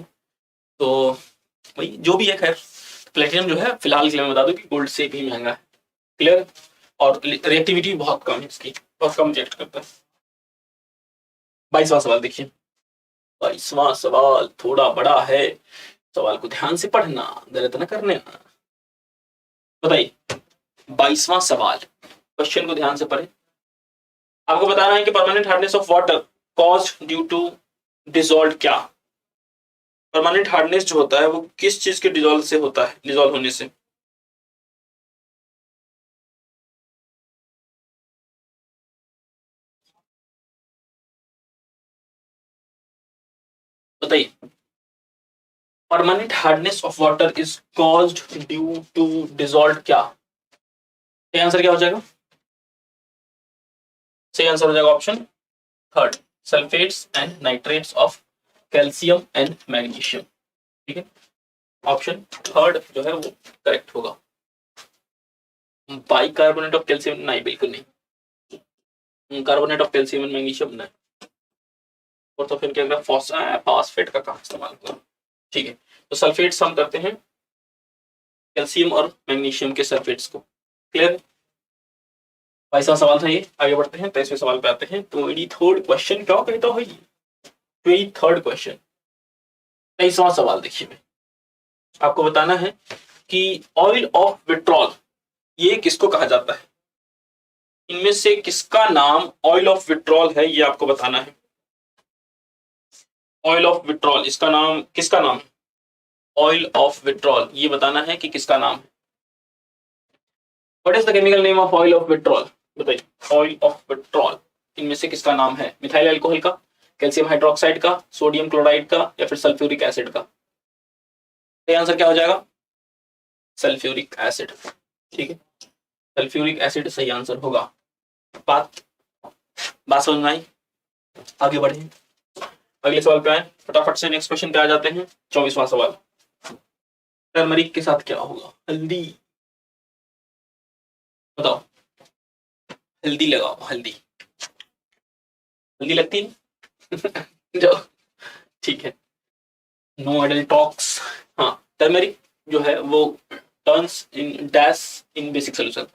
A: तो भाई जो भी है, खैर प्लेटिनम जो है फिलहाल के लिए मैं बता दूं कि गोल्ड से भी महंगा है। क्लियर? और रिएक्टिविटी बहुत कम है इसकी, बहुत कम रिएक्ट करता है। 22वां सवाल देखिए, 22वां सवाल थोड़ा बड़ा है, सवाल को ध्यान से पढ़ना, गलत न करने। बताइए 22वां सवाल, क्वेश्चन को ध्यान से पढ़े। आपको बताना है कि permanent hardness of water caused due to dissolve क्या? परमानेंट हार्डनेस जो होता है वो किस चीज के डिसॉल्व से होता है, डिसॉल्व होने से? बताइए। Permanent hardness of water is caused due to dissolve क्या? सही आंसर क्या हो जाएगा? सही आंसर हो जाएगा option third, sulphates and nitrates of calcium and magnesium. ठीक है, ऑप्शन थर्ड जो है वो करेक्ट होगा। बाइकार्बोनेट ऑफ कैल्शियम नहीं, बिल्कुल नहीं। Carbonate of calcium and magnesium नहीं। और तो फिर क्या करें, फॉस्फेट का कहाँ इस्तेमाल होगा? ठीक है, तो सल्फेट्स हम करते हैं कैल्शियम और मैग्नीशियम के सल्फेट्स को। क्लियर? 22वां सवाल था ये, आगे बढ़ते हैं 23वें सवाल पे आते हैं। 23rd क्वेश्चन क्या कहता है? 23rd क्वेश्चन, 23वां सवाल देखिए में आपको बताना है कि ऑयल ऑफ विट्रॉल ये किसको कहा जाता है? इनमें से किसका नाम ऑयल ऑफ विट्रॉल है, ये आपको बताना है। ऑयल ऑफ विट्रॉल, इसका नाम किसका नाम है? ऑयल ऑफ विट्रॉल ये बताना है कि किसका नाम है। What is the chemical name of oil of vitriol? बताइए, ऑयल ऑफ विट्रॉल इनमें से किसका नाम है? मिथाइल अल्कोहल का, कैल्शियम हाइड्रोक्साइड का, सोडियम क्लोराइड का या फिर सल्फ्यूरिक एसिड का? सही आंसर क्या हो जाएगा? Sulphuric acid. ठीक है, सल्फ्यूरिक एसिड सही आंसर होगा। बात बात समझ में आई? आगे बढ़े, अगले सवाल पे आए, फटाफट से नेक्स्ट क्वेश्चन पे आ जाते हैं। 24वां सवाल, टर्मरिक के साथ क्या होगा? हल्दी, बताओ। हल्दी लगाओ, हल्दी, हल्दी लगती है जो, ठीक है, नो अडल्ट टॉक्स। हाँ, टर्मरिक जो है वो turns in dash in basic solution.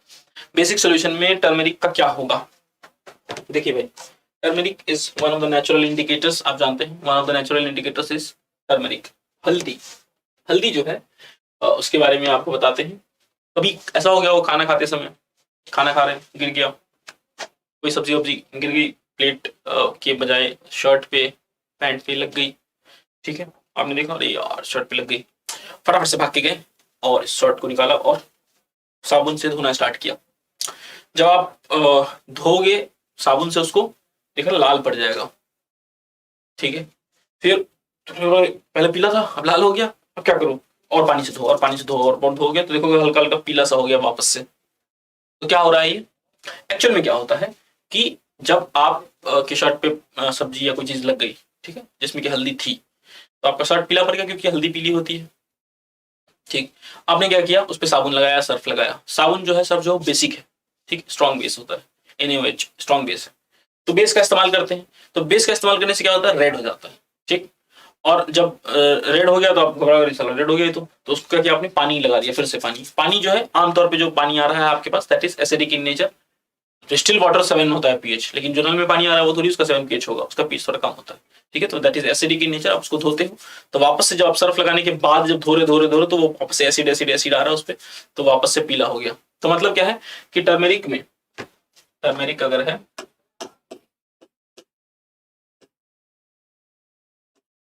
A: Basic solution में टर्मरिक का क्या होगा? देखिए भाई, turmeric is one of the natural indicators, आप जानते हैं one of the natural indicators is turmeric. हल्दी, हल्दी जो है उसके बारे में आपको बताते हैं। कभी ऐसा हो गया वो खाना खाते समय, खाना खा रहे हैं, गिर गया, कोई सब्जी वब्जी गिर गई, प्लेट के बजाय शर्ट पे पैंट पे लग गई, ठीक है, आपने देखा अरे यार शर्ट पे लग गई, फटाफट से भाग के गए और इस शर्ट को निकाला और साबुन से धोना स्टार्ट किया। जब आप धोगे साबुन से उसको, देखा लाल पड़ जाएगा, ठीक है, फिर पहले पीला था अब लाल हो गया, अब क्या करूं? और पानी से धो, और पानी से धो, और धो गया तो देखोगे हल्का हल्का पीला सा हो गया वापस से। तो क्या हो रहा है ये? एक्चुअल में क्या होता है कि जब आप के शर्ट पे सब्जी या कोई चीज लग गई, ठीक है, जिसमें कि हल्दी थी, तो आपका शर्ट पीला पड़ गया क्योंकि हल्दी पीली होती है, ठीक। आपने क्या किया, उस पर साबुन लगाया, सर्फ लगाया। साबुन जो है सर्फ जो बेसिक है, ठीक, स्ट्रॉन्ग बेस होता है, NaOH स्ट्रॉन्ग बेस है, तो बेस का इस्तेमाल करते हैं। तो बेस का इस्तेमाल करने से क्या होता है, रेड हो जाता है, ठीक। और जब रेड हो गया तो आप घबरा गए, चलो रेड हो गया तो उसको क्या किया आपने, पानी लगा दिया, फिर से पानी। पानी जो है आमतौर पे जो पानी आ रहा है आपके पास that is acidic in nature. Distil water 7 होता है pH, लेकिन जो नल में पानी आ रहा है वो थोड़ी उसका 7 pH होगा, उसका pH थोड़ा कम होता है, ठीक है। तो that is acidic in nature. आप उसको धोते हो तो वापस से जब आप सर्फ लगाने के बाद जब धो रहे तो वो वापस से एसिड एसिड एसिड आ रहा है उस पर, तो वापस से पीला हो गया। तो मतलब क्या है कि टर्मेरिक में, टर्मेरिक अगर है,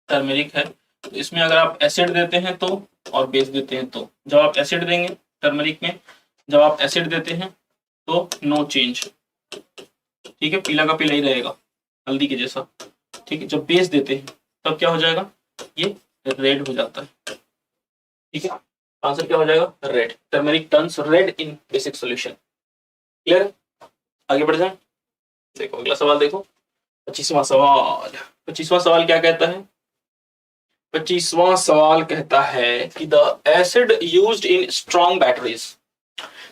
A: टर्मेरिक है तो इसमें अगर आप एसिड देते हैं तो, और बेस देते हैं तो, जब आप एसिड देंगे टर्मरिक में, जब आप एसिड देते हैं तो नो चेंज, ठीक है, पीला का पीला ही रहेगा हल्दी के जैसा, ठीक है। जब बेस देते हैं तब क्या हो जाएगा, ये रेड हो जाता है, ठीक है। आंसर क्या हो जाएगा, रेड। टर्मरिक टर्न्स रेड इन बेसिक सॉल्यूशन। क्लियर? आगे बढ़ जाए, देखो अगला सवाल देखो, 25वां सवाल। 25वां सवाल क्या कहता है? 25वां सवाल कहता है कि the acid used in strong batteries.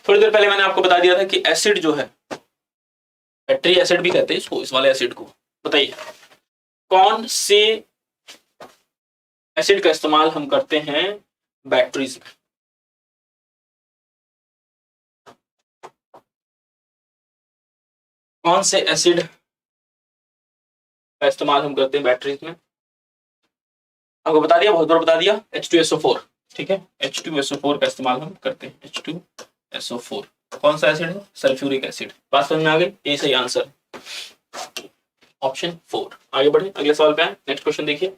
A: थोड़ी देर पहले मैंने आपको बता दिया था कि एसिड जो है, बैटरी एसिड भी कहते हैं इसको, इस वाले एसिड को। बताइए कौन से एसिड का इस्तेमाल हम करते हैं बैटरीज में? कौन से एसिड का इस्तेमाल हम करते हैं बैटरीज में? आपको बता दिया, बहुत बार बता दिया, H2SO4, ठीक है, H2SO4 का इस्तेमाल हम करते हैं। H2SO4 कौन सा एसिड है? Sulphuric acid. बात समझ में आ गई? ये सही आंसर, ऑप्शन 4। आगे बढ़े, अगले सवाल पे आए। नेक्स्ट क्वेश्चन देखिए।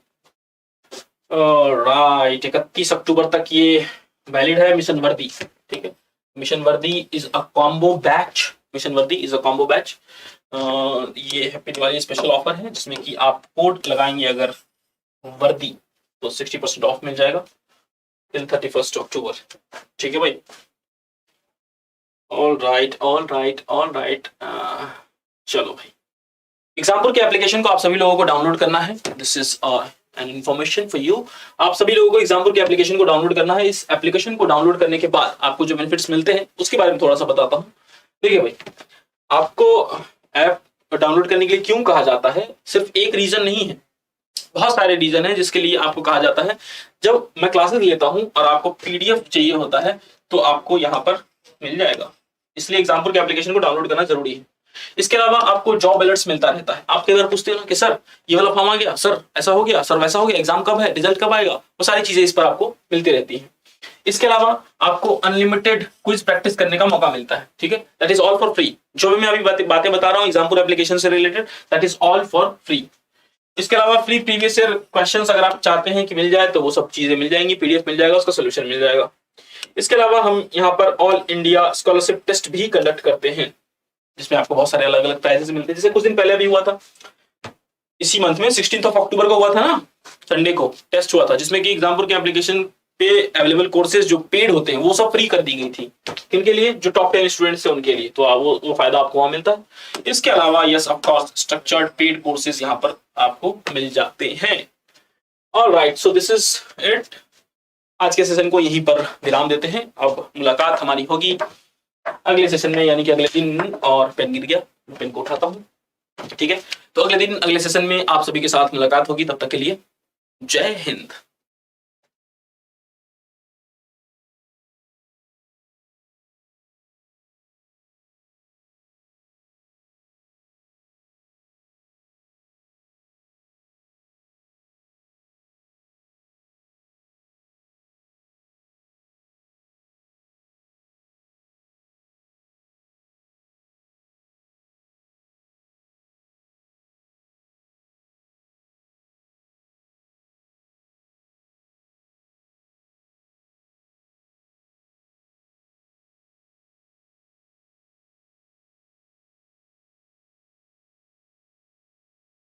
A: राइट, 31 अक्टूबर तक ये वैलिड है मिशन वर्दी, ठीक है। मिशन वर्दी is a combo batch, mission वर्दी इज अ कॉम्बो बैच। ये हैप्पी दिवाली स्पेशल ऑफर है जिसमें कि आप कोड लगाएंगे अगर वर्दी तो 60% ऑफ मिल जाएगा टिल 31 अक्टूबर, ठीक है भाई। All right all right all right, चलो भाई, एग्जाम्पल के एप्लीकेशन को आप सभी लोगों को डाउनलोड करना है। This is an information for you. आप सभी लोगों को एग्जाम्पल के एप्लीकेशन को डाउनलोड करना है। इस एप्लीकेशन को डाउनलोड करने के बाद आपको जो बेनिफिट्स मिलते हैं उसके बारे में थोड़ा सा बताता हूँ। देखिए भाई, आपको ऐप डाउनलोड करने के लिए क्यों कहा जाता है, सिर्फ एक रीजन नहीं है, बहुत सारे रीजन है जिसके लिए आपको कहा जाता है। जब मैं क्लासेस लेता हूं और आपको पीडीएफ चाहिए होता है तो आपको यहाँ पर मिल जाएगा, इसलिए एग्जाम्पल के एप्लीकेशन को डाउनलोड करना जरूरी है। इसके अलावा आपको जॉब अलर्ट्स मिलता रहता है। आप कई बार पूछते हो ना कि सर ये वाला फॉर्म आ गया, सर ऐसा हो गया, सर वैसा हो गया, एग्जाम कब है, रिजल्ट कब आएगा, वो सारी चीजें इस पर आपको मिलती रहती है। इसके अलावा आपको अनलिमिटेड क्विज प्रैक्टिस करने का मौका मिलता है, ठीक है, that is all for free. जो भी मैं अभी बातें बता रहा हूँ एग्जाम्पल एप्लीकेशन से related, that is all for free. इसके अलावा फ्री प्रीवियस ईयर क्वेश्चंस अगर आप चाहते हैं कि मिल जाए तो वो सब चीजें मिल जाएंगी, पीडीएफ मिल जाएगा, उसका सोल्यूशन मिल जाएगा। इसके अलावा हम यहाँ पर ऑल इंडिया स्कॉलरशिप टेस्ट भी कंडक्ट करते हैं जिसमें आपको बहुत सारे अलग अलग प्राइजेस मिलते हैं। जैसे कुछ दिन पहले अभी हुआ था, इसी मंथ में 16 अक्टूबर को हुआ था ना, संडे को टेस्ट हुआ था जिसमें कि एग्जाम्पल के एप्लीकेशन पे अवेलेबल कोर्सेज जो पेड होते हैं वो सब फ्री कर दी गई थी। किनके लिए? जो टॉप 10 स्टूडेंट्स थे उनके लिए। तो वो फायदा आपको वहां मिलता है। इसके अलावा yes of course structured paid courses यहाँ पर आपको मिल जाते हैं। Alright, so this is it. आज के सेशन को यहीं पर विराम देते हैं। अब मुलाकात हमारी होगी अगले सेशन में, यानी कि अगले दिन। और पेन गिर गया, पेन को उठाता हूँ, ठीक है। तो अगले दिन अगले सेशन में आप सभी के साथ मुलाकात होगी। तब तक के लिए जय हिंद।